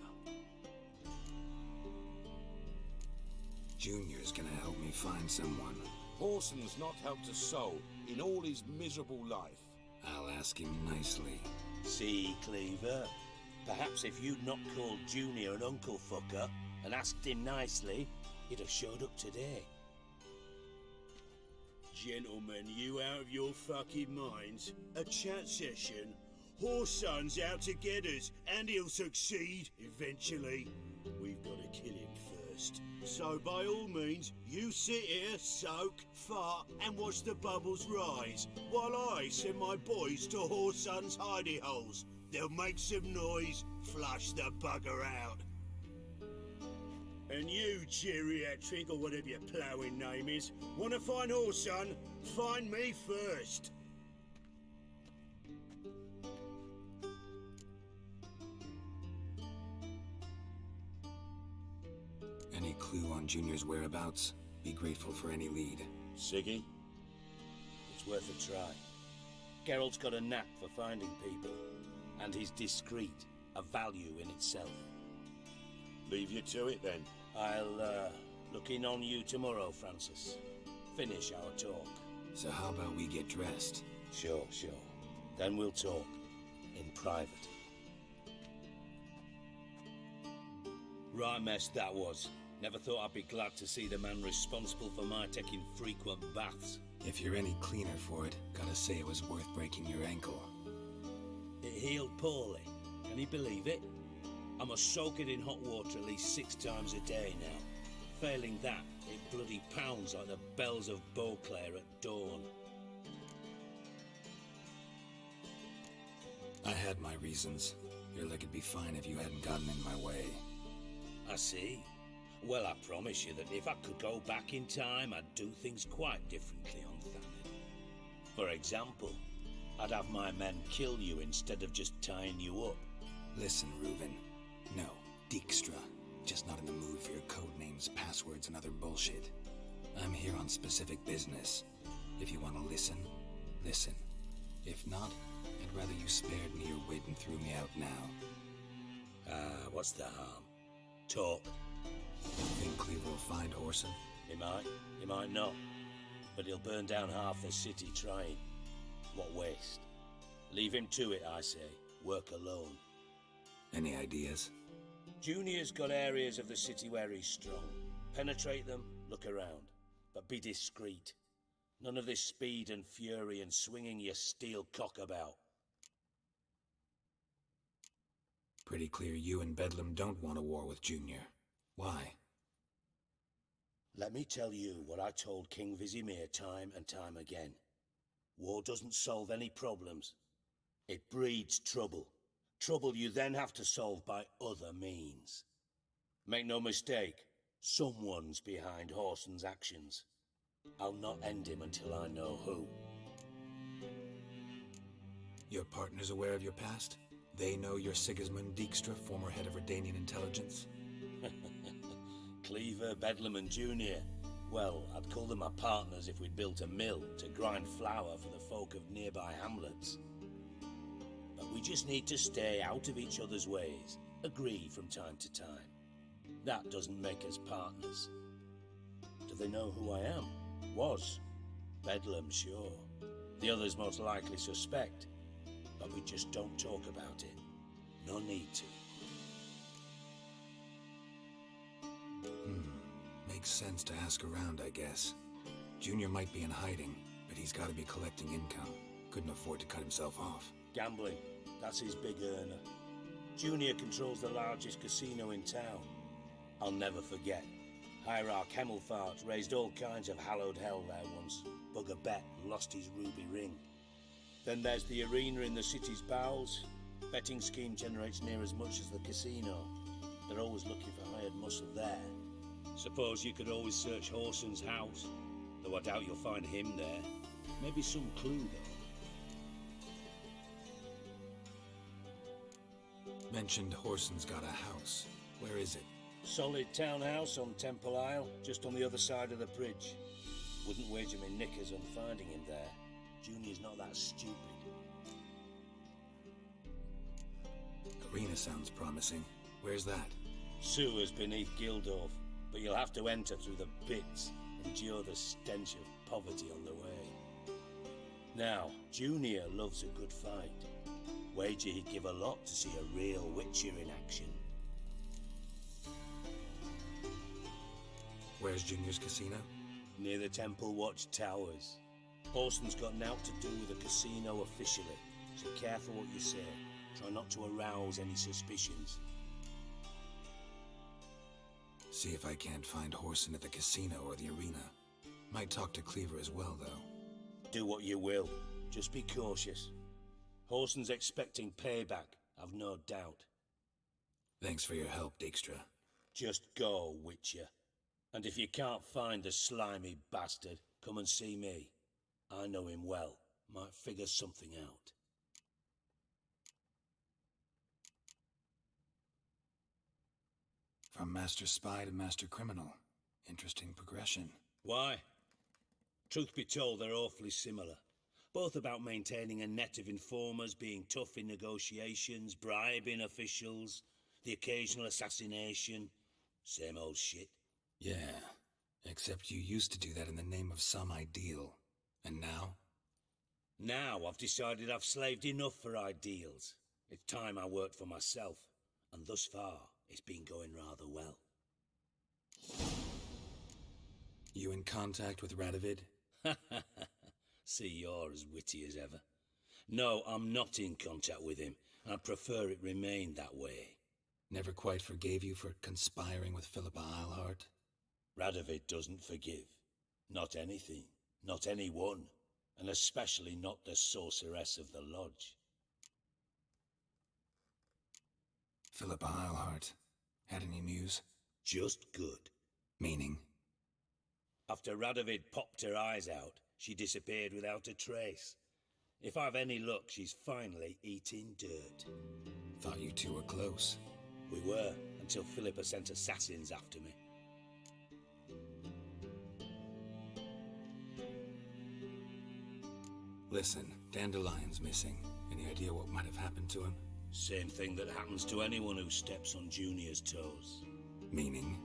Junior's gonna help me find someone. Horson's not helped a soul in all his miserable life. I'll ask him nicely. See, Cleaver? Perhaps if you'd not called Junior an uncle fucker and asked him nicely, he'd have showed up today. Gentlemen, you out of your fucking minds? A chat session? Horson's out to get us, and he'll succeed eventually. We've got to kill him first. So by all means, you sit here, soak, fart, and watch the bubbles rise, while I send my boys to Horson's hidey holes. They'll make some noise, flush the bugger out. And you, geriatric, or whatever your ploughing name is, want to find Horson? Find me first. Any clue on Junior's whereabouts? Be grateful for any lead. Siggy? It's worth a try. Geralt's got a knack for finding people, and he's discreet, a value in itself. Leave you to it then. I'll look in on you tomorrow, Francis. Finish our talk. So how about we get dressed? Sure. Then we'll talk. In private. Right mess that was. Never thought I'd be glad to see the man responsible for my taking frequent baths. If you're any cleaner for it, gotta say it was worth breaking your ankle. It healed poorly. Can you believe it? I must soak it in hot water at least 6 times a day now. Failing that, it bloody pounds like the bells of Beauclair at dawn. I had my reasons. Your leg would be fine if you hadn't gotten in my way. I see. Well, I promise you that if I could go back in time, I'd do things quite differently on Thanet. For example, I'd have my men kill you instead of just tying you up. Listen, Reuven. No, Dijkstra. Just not in the mood for your code names, passwords, and other bullshit. I'm here on specific business. If you want to listen, listen. If not, I'd rather you spared me your wit and threw me out now. What's the harm? Talk. Think Cleaver will find Horson? He might not. But he'll burn down half the city trying. What waste. Leave him to it, I say. Work alone. Any ideas? Junior's got areas of the city where he's strong. Penetrate them, look around. But be discreet. None of this speed and fury and swinging your steel cock about. Pretty clear you and Bedlam don't want a war with Junior. Why? Let me tell you what I told King Vizimir time and time again. War doesn't solve any problems. It breeds trouble. Trouble you then have to solve by other means. Make no mistake, someone's behind Horson's actions. I'll not end him until I know who. Your partner's aware of your past? They know you're Sigismund Dijkstra, former head of Redanian intelligence? Cleaver, Bedlam and Junior. Well, I'd call them my partners if we'd built a mill to grind flour for the folk of nearby hamlets. But we just need to stay out of each other's ways, agree from time to time. That doesn't make us partners. Do they know who I am? Was. Bedlam, sure. The others most likely suspect. But we just don't talk about it. No need to. Makes sense to ask around, I guess. Junior might be in hiding, but he's got to be collecting income. Couldn't afford to cut himself off. Gambling. That's his big earner. Junior controls the largest casino in town. I'll never forget. Hierarch Hemmelfart raised all kinds of hallowed hell there once. Bugger bet and lost his ruby ring. Then there's the arena in the city's bowels. Betting scheme generates near as much as the casino. They're always looking for hired muscle there. Suppose you could always search Horson's house, though I doubt you'll find him there. Maybe some clue, though. Mentioned Horson's got a house. Where is it? Solid townhouse on Temple Isle, just on the other side of the bridge. Wouldn't wager me knickers on finding him there. Junior's not that stupid. Arena sounds promising. Where's that? Sewers beneath Gildorf, but you'll have to enter through the pits, endure the stench of poverty on the way. Now, Junior loves a good fight. Wager he'd give a lot to see a real Witcher in action. Where's Junior's casino? Near the Temple Watch Towers. Horson's got naught to do with the casino officially, so careful what you say. Try not to arouse any suspicions. See if I can't find Horson at the casino or the arena. Might talk to Cleaver as well, though. Do what you will. Just be cautious. Horson's expecting payback, I've no doubt. Thanks for your help, Dijkstra. Just go, Witcher. And if you can't find the slimy bastard, come and see me. I know him well. Might figure something out. From Master Spy to Master Criminal. Interesting progression. Why? Truth be told, they're awfully similar. Both about maintaining a net of informers, being tough in negotiations, bribing officials, the occasional assassination. Same old shit. Yeah, except you used to do that in the name of some ideal. And now? Now I've decided I've slaved enough for ideals. It's time I worked for myself. And thus far, it's been going rather well. You in contact with Radovid? See, you're as witty as ever. No, I'm not in contact with him. I'd prefer it remained that way. Never quite forgave you for conspiring with Philippa Eilhart? Radovid doesn't forgive. Not anything. Not anyone. And especially not the sorceress of the lodge. Philippa Eilhart. Had any news? Just good. Meaning? After Radovid popped her eyes out, she disappeared without a trace. If I've any luck, she's finally eating dirt. Thought you two were close. We were, until Philippa sent assassins after me. Listen, Dandelion's missing. Any idea what might have happened to him? Same thing that happens to anyone who steps on Junior's toes. Meaning?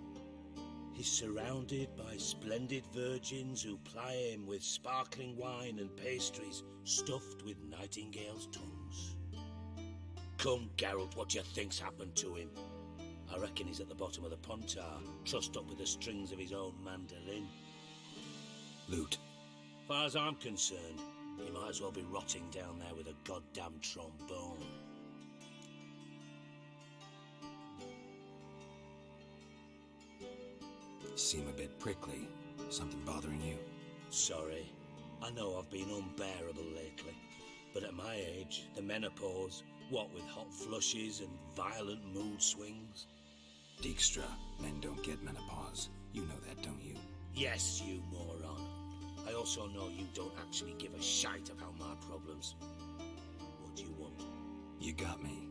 He's surrounded by splendid virgins who ply him with sparkling wine and pastries stuffed with nightingales' tongues. Come, Geralt, what do you think's happened to him? I reckon he's at the bottom of the Pontar, trussed up with the strings of his own mandolin. Loot. Far as I'm concerned, he might as well be rotting down there with a goddamn trombone. Seem a bit prickly. Something bothering you? Sorry. I know I've been unbearable lately. But at my age, the menopause, what with hot flushes and violent mood swings. Dijkstra, men don't get menopause. You know that, don't you? Yes, you moron. I also know you don't actually give a shite about my problems. What do you want? You got me.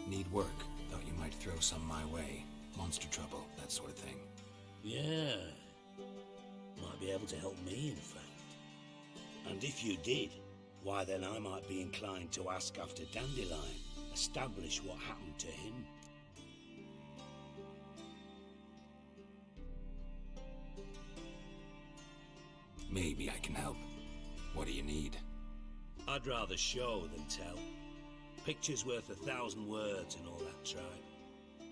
Need work. Thought you might throw some my way. Monster trouble, that sort of thing. Yeah. Might be able to help me, in fact. And if you did, why then I might be inclined to ask after Dandelion, establish what happened to him. Maybe I can help. What do you need? I'd rather show than tell. Picture's worth 1,000 words and all that tribe.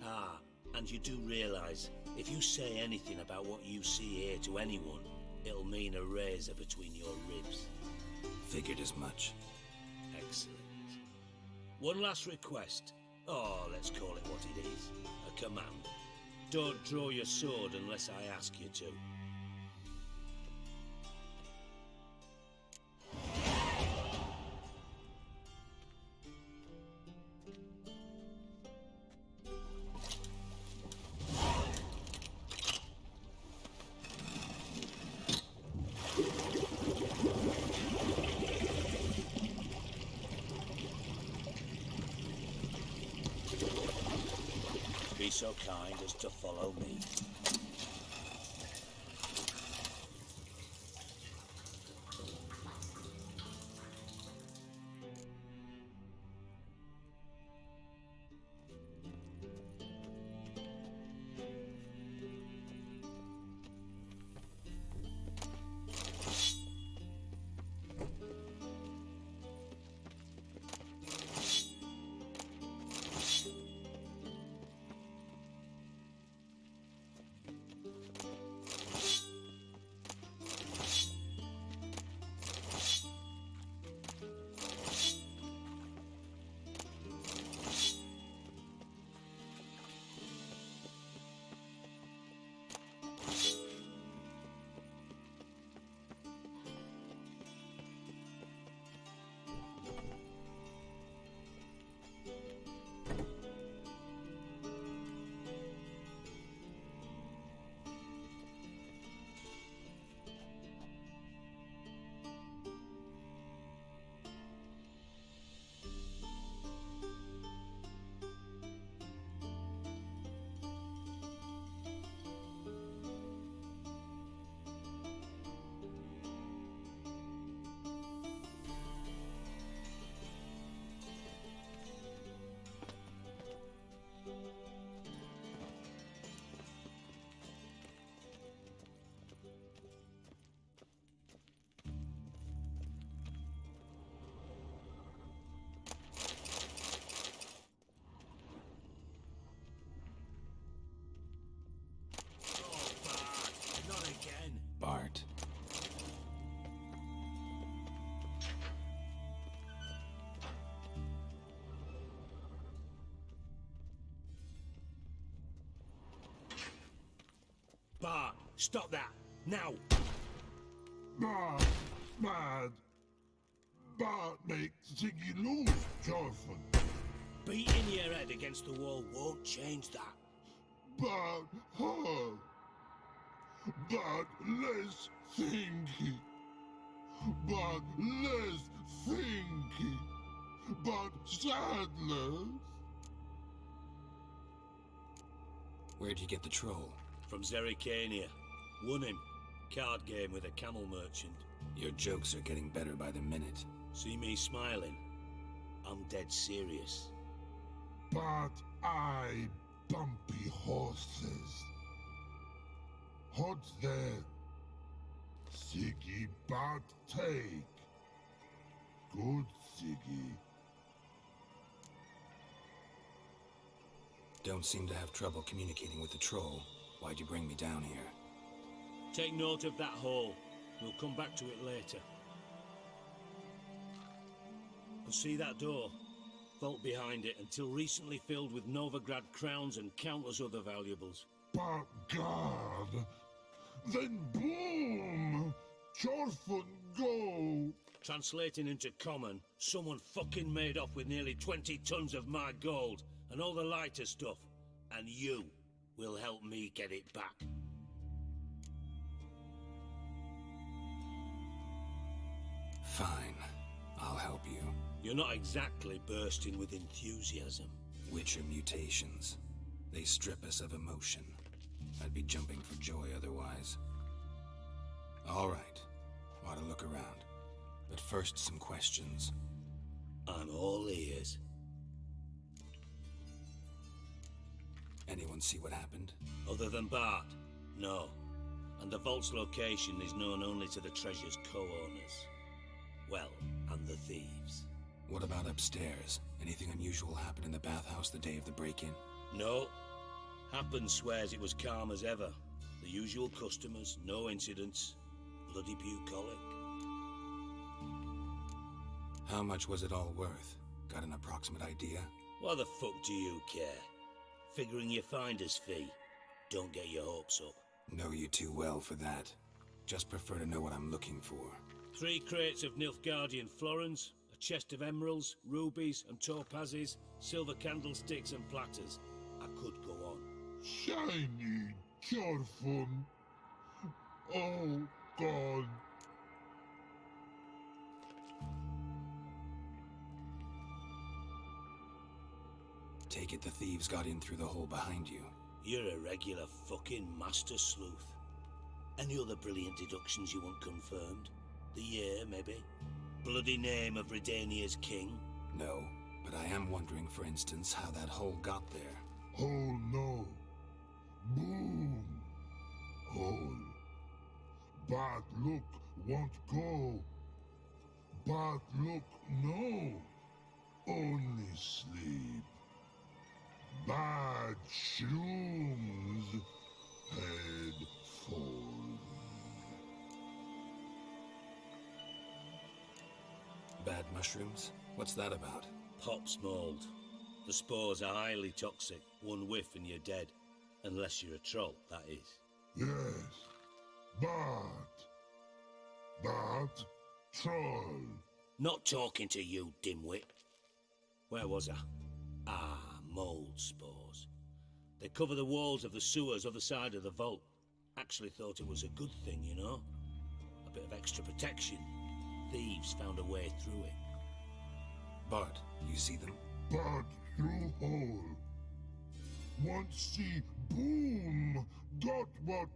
Ah, and you do realise, if you say anything about what you see here to anyone, it'll mean a razor between your ribs. Figured as much. Excellent. One last request. Oh, let's call it what it is. A command. Don't draw your sword unless I ask you to. Be so kind as to follow me. Stop that! Now! Bad, bad. Bad make Ziggy lose, Jorfin. Beating your head against the wall won't change that. Bad hard. Bad less thinky. Bad less thinky. Bad sadness. Where'd you get the troll? From Zerrikania. Won him. Card game with a camel merchant. Your jokes are getting better by the minute. See me smiling? I'm dead serious. But I bumpy horses. Hot there. Ziggy bad take. Good Ziggy. Don't seem to have trouble communicating with the troll. Why'd you bring me down here? Take note of that hole. We'll come back to it later. But see that door? Vault behind it, until recently filled with Novigrad crowns and countless other valuables. But God, then boom! Jorfin go! Translating into common, someone fucking made off with nearly 20 tons of my gold, and all the lighter stuff. And you will help me get it back. Fine. I'll help you. You're not exactly bursting with enthusiasm. Witcher mutations. They strip us of emotion. I'd be jumping for joy otherwise. All right. Want to look around. But first, some questions. I'm all ears. Anyone see what happened? Other than Bart? No. And the vault's location is known only to the treasure's co-owners. Well, and the thieves. What about upstairs? Anything unusual happen in the bathhouse the day of the break-in? No. Happen swears it was calm as ever. The usual customers, no incidents. Bloody bucolic. How much was it all worth? Got an approximate idea? Why the fuck do you care? Figuring your finder's fee. Don't get your hopes up. Know you too well for that. Just prefer to know what I'm looking for. 3 crates of Nilfgaardian florins, a chest of emeralds, rubies and topazes, silver candlesticks and platters. I could go on. Shiny Jorfin. Oh, God. Take it the thieves got in through the hole behind you. You're a regular fucking master sleuth. Any other brilliant deductions you want confirmed? The year, maybe? Bloody name of Redania's king? No, but I am wondering, for instance, how that hole got there. Hole no. Boom. Hole. Bad look won't go. Bad look no. Only sleep. Bad shrooms. Head full. Bad mushrooms? What's that about? Pop's mold. The spores are highly toxic. One whiff and you're dead. Unless you're a troll, that is. Yes. Bad. Bad troll. Not talking to you, dimwit. Where was I? Ah, mold spores. They cover the walls of the sewers other side of the vault. Actually thought it was a good thing, you know? A bit of extra protection. Thieves found a way through it. Bart, you see them? Bad through hole. Once see boom. Got what?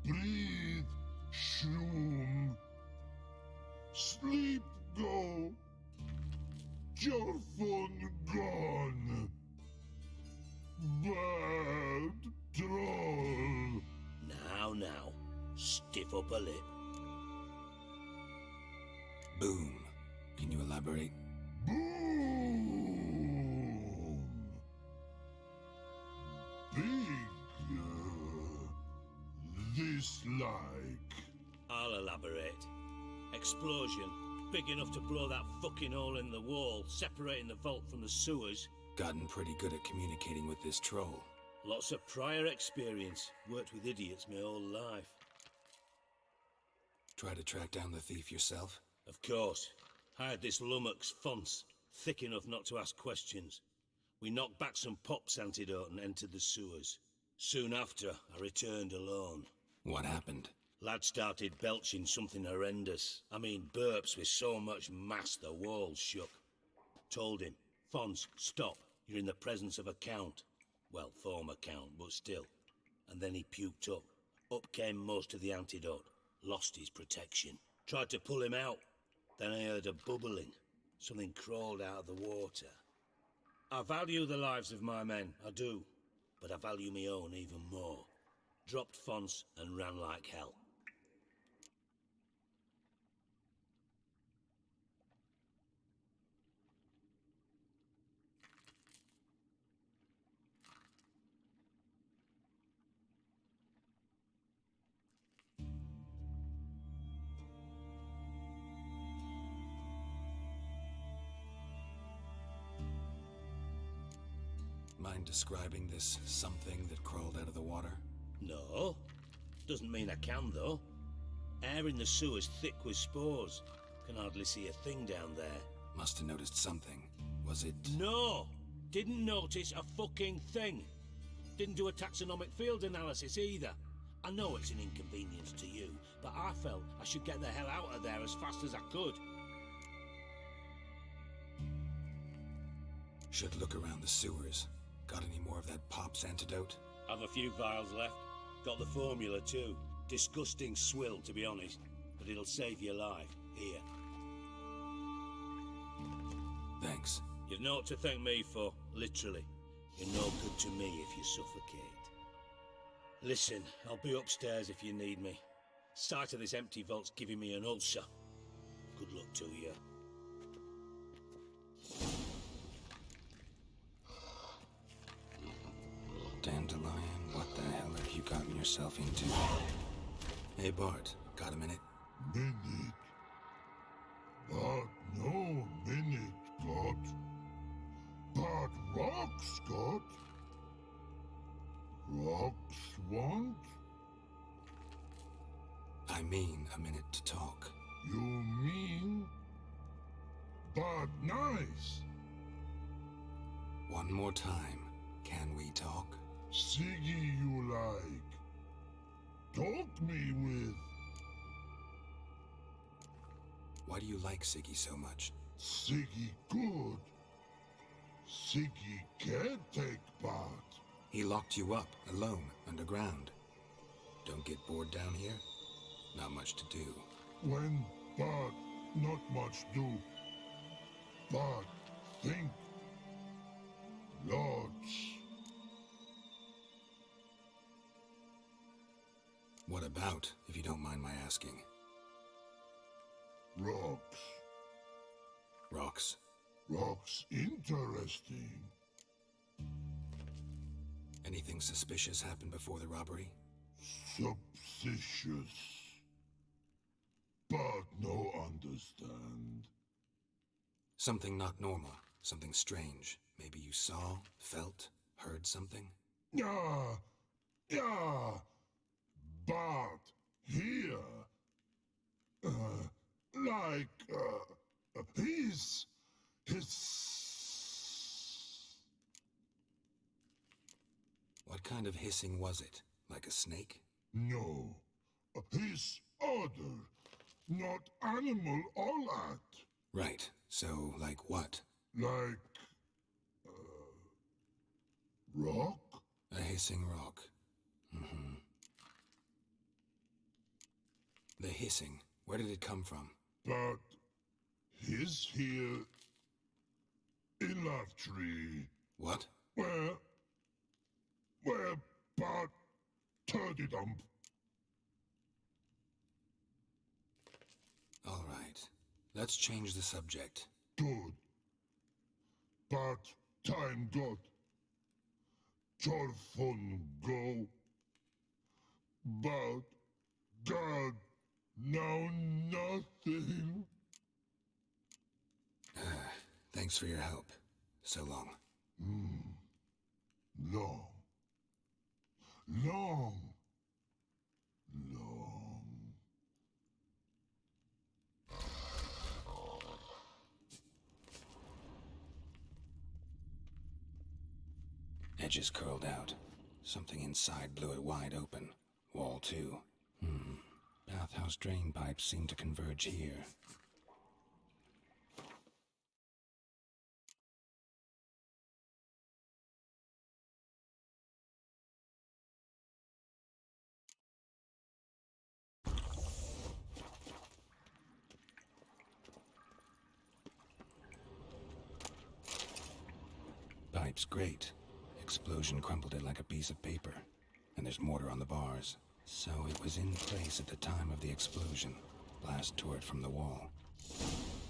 Breathe. Shroom. Sleep go. Jorfin gone. Bad troll. Now, stiff up a lip. Boom. Can you elaborate? Boom. Big. This like. I'll elaborate. Explosion. Big enough to blow that fucking hole in the wall, separating the vault from the sewers. Gotten pretty good at communicating with this troll. Lots of prior experience. Worked with idiots my whole life. Try to track down the thief yourself? Of course. Hired this lummox, Fons, thick enough not to ask questions. We knocked back some Pop's antidote and entered the sewers. Soon after, I returned alone. What happened? Lad started belching something horrendous. I mean, burps with so much mass the walls shook. Told him, Fons, stop. You're in the presence of a count. Well, former count, but still. And then he puked up. Up came most of the antidote. Lost his protection. Tried to pull him out. Then I heard a bubbling. Something crawled out of the water. I value the lives of my men, I do. But I value my own even more. Dropped Fons and ran like hell. Mind describing this something that crawled out of the water? No. Doesn't mean I can, though. Air in the sewer's thick with spores. Can hardly see a thing down there. Must have noticed something. Was it... No! Didn't notice a fucking thing. Didn't do a taxonomic field analysis either. I know it's an inconvenience to you, but I felt I should get the hell out of there as fast as I could. Should look around the sewers. Got any more of that Pop's antidote? Have a few vials left. Got the formula too. Disgusting swill, to be honest. But it'll save your life. Here. Thanks. You've naught to thank me for, literally. You're no good to me if you suffocate. Listen, I'll be upstairs if you need me. Sight of this empty vault's giving me an ulcer. Good luck to you. Dandelion, what the hell have you gotten yourself into? Hey Bart, got a minute? Minute. But no minute got. But rocks got. Rocks want? I mean a minute to talk. You mean? But nice. One more time, can we talk? Siggy you like. Talk me with. Why do you like Siggy so much? Siggy good. Siggy can't take part. He locked you up, alone, underground. Don't get bored down here? Not much to do. When, but not much do. But think. Lots. What about, if you don't mind my asking? Rocks. Rocks? Rocks interesting. Anything suspicious happened before the robbery? Suspicious. But no understand. Something not normal, something strange. Maybe you saw, felt, heard something? Yeah. But here, his. What kind of hissing was it? Like a snake? No. His other. Not animal all at. Right. So, like what? Like. Rock? A hissing rock. Mm-hmm. The hissing. Where did it come from? But his here in Love Tree. What? Where but turdy dump. All right. Let's change the subject. Good. But time got. Your fun go. But God, now nothing. Thanks for your help. So long. Long. long, long. Edges curled out. Something inside blew it wide open. Wall 2. Bathhouse drain pipes seem to converge here. Pipe's great. Explosion crumpled it like a piece of paper. And there's mortar on the bars. So it was in place at the time of the explosion. Blast tore it from the wall.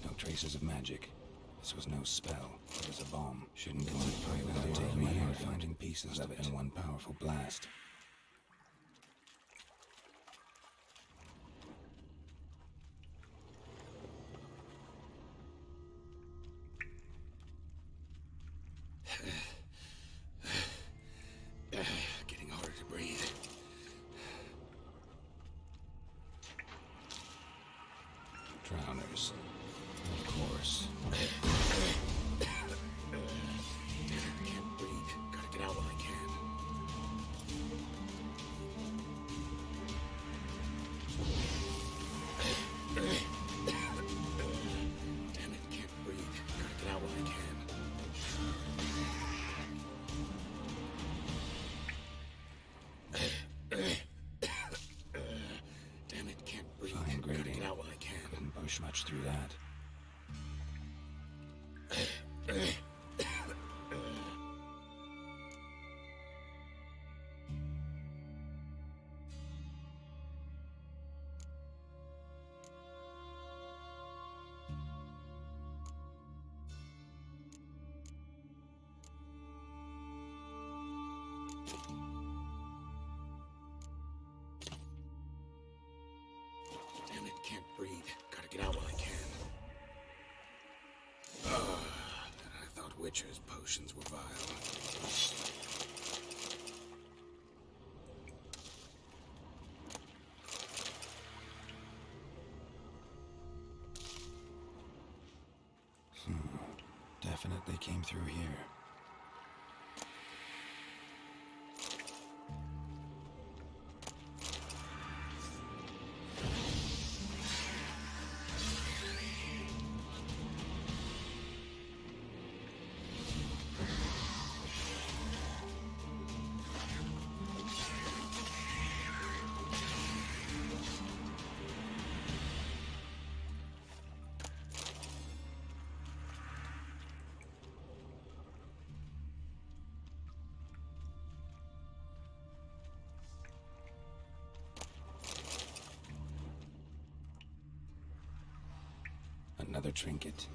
No traces of magic. This was no spell. It was a bomb. Shouldn't go any further without taking my hand finding pieces of it in one powerful blast. Getting harder to breathe. Drowners. Of course. Can't breathe. Gotta get out while I can. Damn it, can't breathe. Gotta get out while I can. Damn it, can't breathe. Fine grating. Gotta get out while I can. Couldn't push much through that. Damn it, can't breathe. Gotta get out while I can. I thought Witcher's potions were vile. Definitely came through here. Another trinket.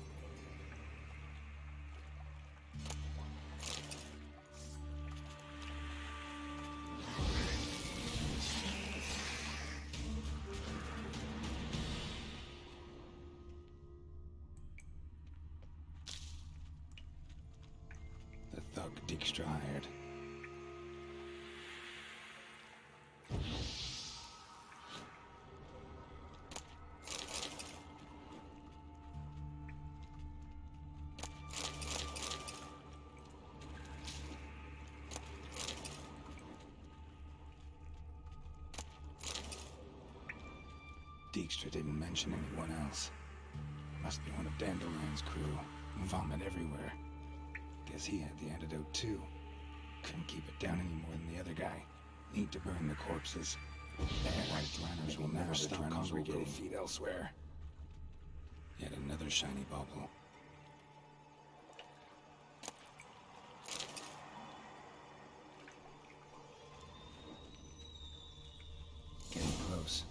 The thug Dijkstra hired. Dijkstra didn't mention anyone else. Must be one of Dandelion's crew. Vomit everywhere. Guess he had the antidote too. Couldn't keep it down any more than the other guy. Need to burn the corpses. White runners will never stop congregating feet elsewhere. Yet another shiny bauble. Getting close.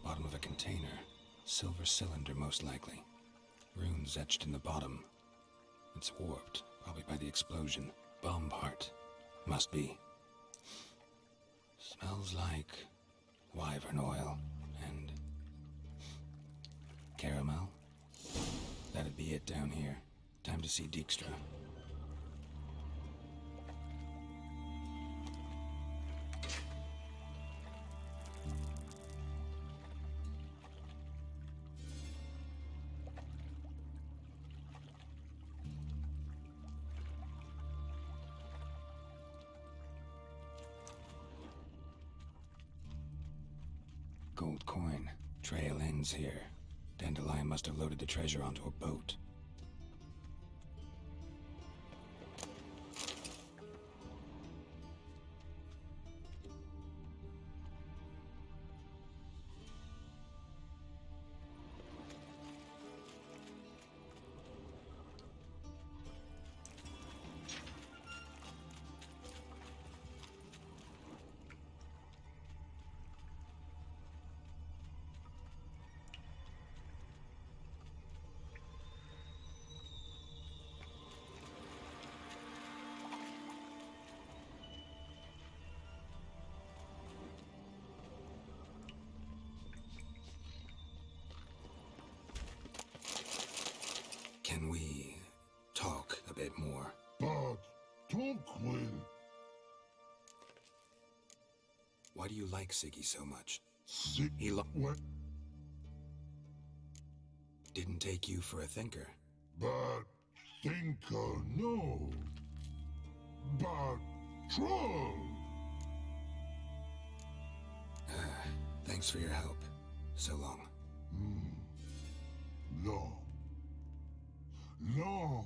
Bottom of a container. Silver cylinder, most likely. Runes etched in the bottom. It's warped, probably by the explosion. Bomb part. Must be. Smells like wyvern oil and caramel. That'd should be it down here. Time to see Dijkstra. Gold coin. Trail ends here. Dandelion must have loaded the treasure onto a boat. Can we talk a bit more? But talk will. Why do you like Siggy so much? He what? Didn't take you for a thinker. But thinker, no. But troll. Thanks for your help. So long. Long. Long.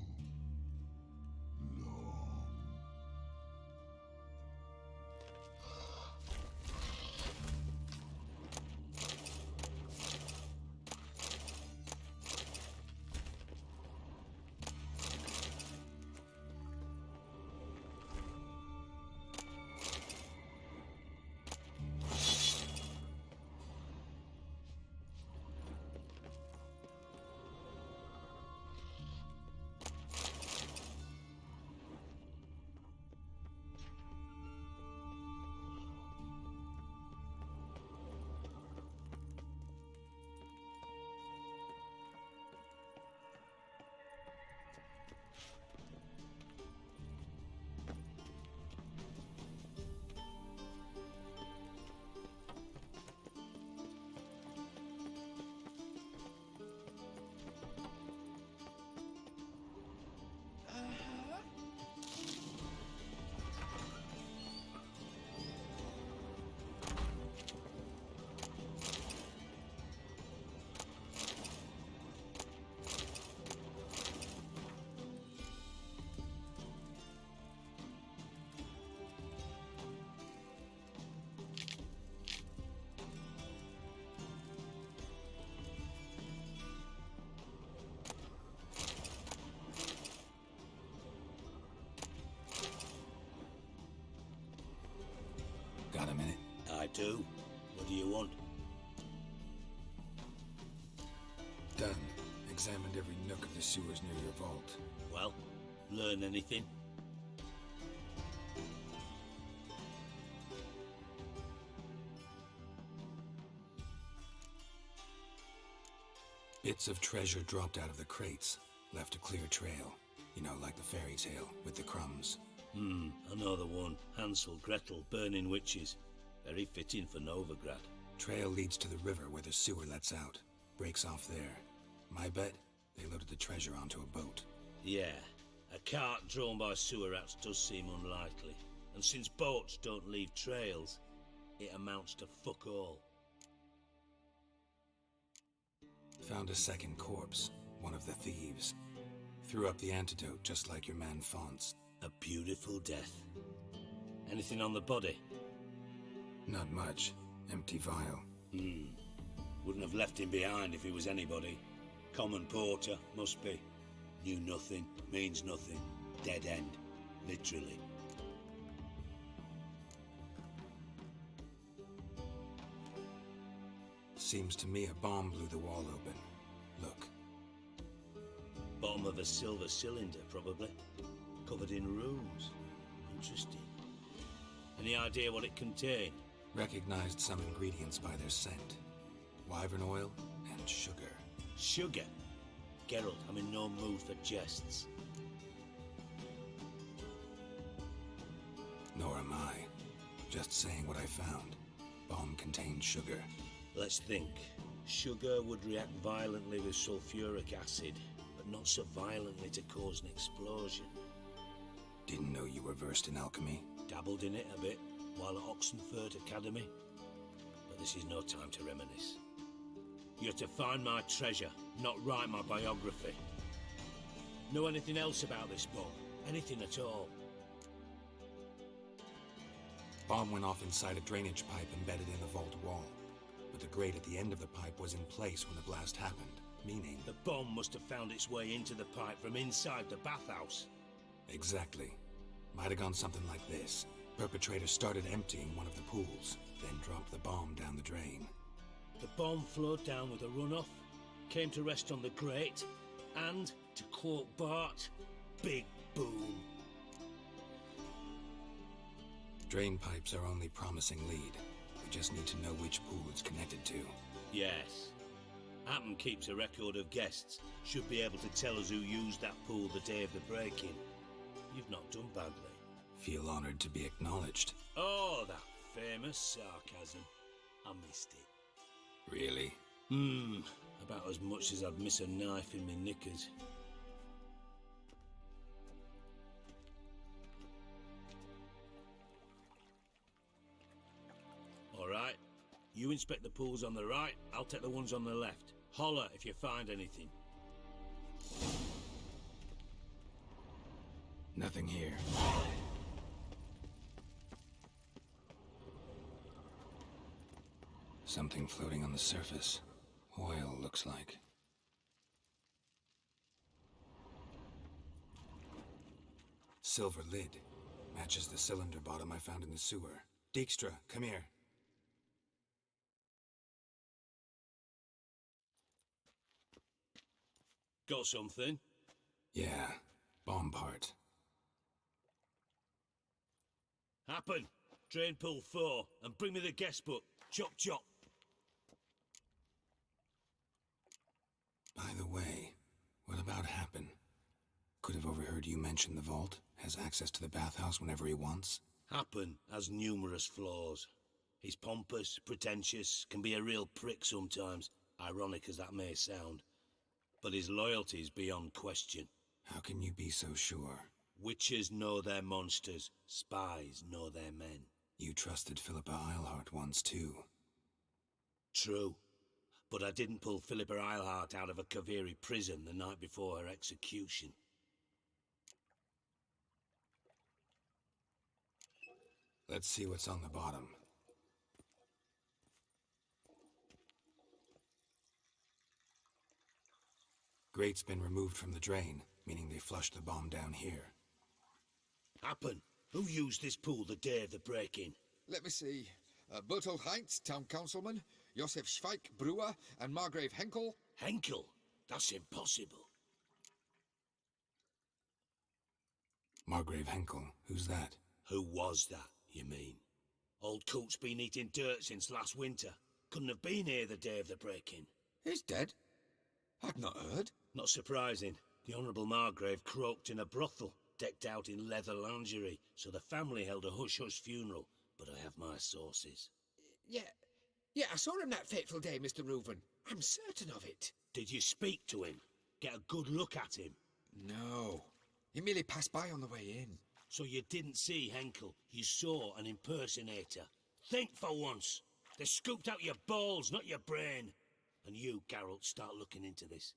Got a minute? I do. What do you want? Done. Examined every nook of the sewers near your vault. Well, learn anything? Bits of treasure dropped out of the crates. Left a clear trail. You know, like the fairy tale, with the crumbs. I know the one. Hansel, Gretel, burning witches. Very fitting for Novigrad. Trail leads to the river where the sewer lets out. Breaks off there. My bet, they loaded the treasure onto a boat. Yeah, a cart drawn by sewer rats does seem unlikely. And since boats don't leave trails, it amounts to fuck all. Found a second corpse, one of the thieves. Threw up the antidote just like your man Fonz. A beautiful death. Anything on the body? Not much. Empty vial. Wouldn't have left him behind if he was anybody. Common porter, must be. Knew nothing, means nothing. Dead end. Literally. Seems to me a bomb blew the wall open. Look. Bottom of a silver cylinder, probably. Covered in runes. Interesting. Any idea what it contained? Recognized some ingredients by their scent. Wyvern oil and sugar. Sugar? Geralt, I'm in no mood for jests. Nor am I. Just saying what I found. Bomb contained sugar. Let's think. Sugar would react violently with sulfuric acid, but not so violently to cause an explosion. Didn't know you were versed in alchemy. Dabbled in it a bit while at Oxenford Academy. But this is no time to reminisce. You're to find my treasure, not write my biography. Know anything else about this book? Anything at all? Bomb went off inside a drainage pipe embedded in the vault wall. But the grate at the end of the pipe was in place when the blast happened, meaning... The bomb must have found its way into the pipe from inside the bathhouse. Exactly. Might have gone something like this. Perpetrator started emptying one of the pools, then dropped the bomb down the drain. The bomb flowed down with a runoff, came to rest on the grate, and, to quote Bart, big boom. Drain pipes are only promising lead. We just need to know which pool it's connected to. Yes. Hammond keeps a record of guests. Should be able to tell us who used that pool the day of the break-in. You've not done badly. Feel honored to be acknowledged. Oh, that famous sarcasm. I missed it. Really? About as much as I'd miss a knife in my knickers. All right. You inspect the pools on the right, I'll take the ones on the left. Holler if you find anything. Nothing here. Something floating on the surface. Oil, looks like. Silver lid. Matches the cylinder bottom I found in the sewer. Dijkstra, come here. Got something? Yeah, bomb part. Happen. Drain pool 4, and bring me the guest book. Chop chop. By the way, what about Happen? Could have overheard you mention the vault. Has access to the bathhouse whenever he wants. Happen has numerous flaws. He's pompous, pretentious, can be a real prick sometimes, ironic as that may sound. But his loyalty's beyond question. How can you be so sure? Witches know their monsters, spies know their men. You trusted Philippa Eilhart once too. True. But I didn't pull Philippa Eilhart out of a Kaviri prison the night before her execution. Let's see what's on the bottom. Grate's been removed from the drain, meaning they flushed the bomb down here. Happen. Who used this pool the day of the break-in? Let me see. Bertolt Heinz, town councilman, Josef Schweik, brewer, and Margrave Henkel. Henkel? That's impossible. Margrave Henkel? Who's that? Who was that, you mean? Old coot's been eating dirt since last winter. Couldn't have been here the day of the break-in. He's dead? I'd not heard. Not surprising. The Honourable Margrave croaked in a brothel, decked out in leather lingerie, so the family held a hush-hush funeral, but I have my sources. Yeah, I saw him that fateful day, Mr. Reuven. I'm certain of it. Did you speak to him? Get a good look at him? No. He merely passed by on the way in. So you didn't see Henkel, you saw an impersonator. Think for once. They scooped out your balls, not your brain. And you, Geralt, start looking into this.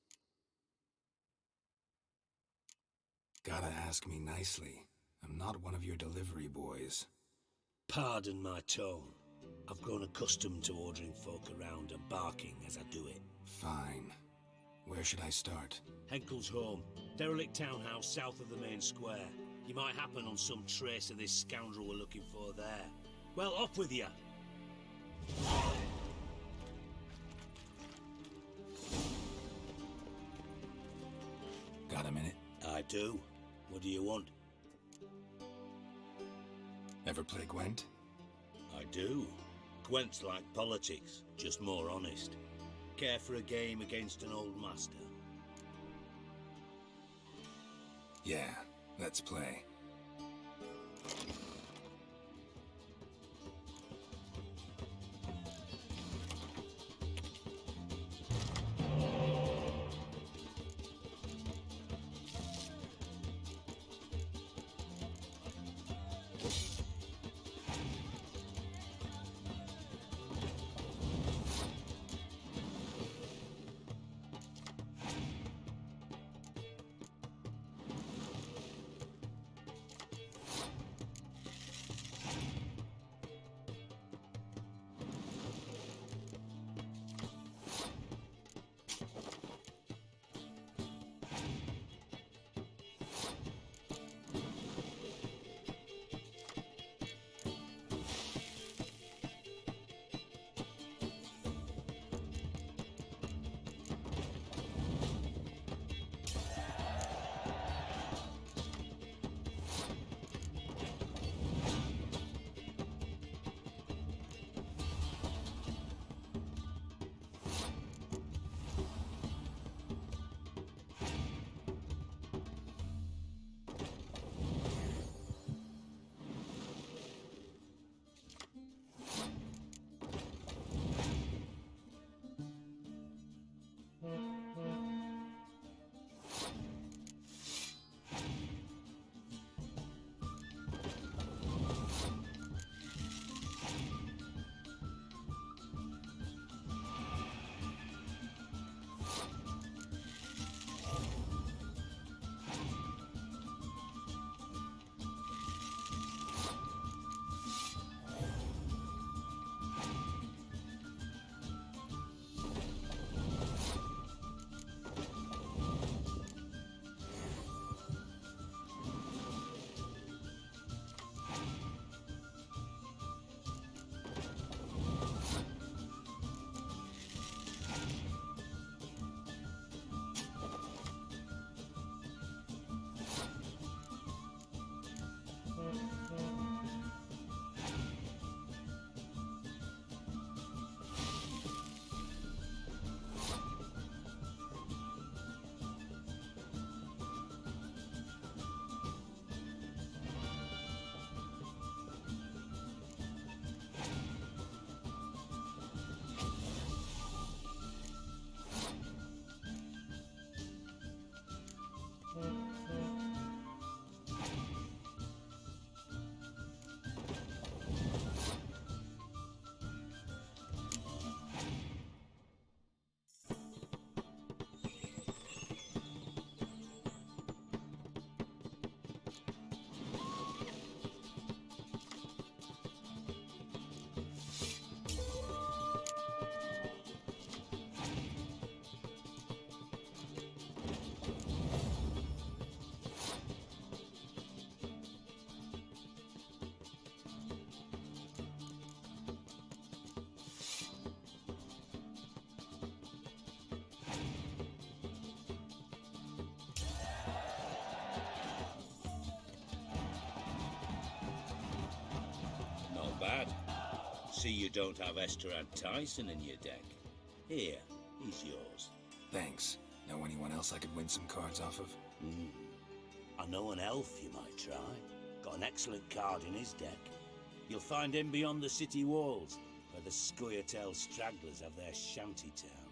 Gotta ask me nicely. I'm not one of your delivery boys. Pardon my tone. I've grown accustomed to ordering folk around and barking as I do it. Fine. Where should I start? Henkel's home. Derelict townhouse south of the main square. You might happen on some trace of this scoundrel we're looking for there. Well, off with you! Got a minute? I do. What do you want? Ever play Gwent? I do. Gwent's like politics, just more honest. Care for a game against an old master? Yeah, let's play. Bad. See you don't have Esterad Tyson in your deck. Here, he's yours. Thanks. Know anyone else I could win some cards off of? I know an elf you might try. Got an excellent card in his deck. You'll find him beyond the city walls, where the Scoia'tael stragglers have their shanty town.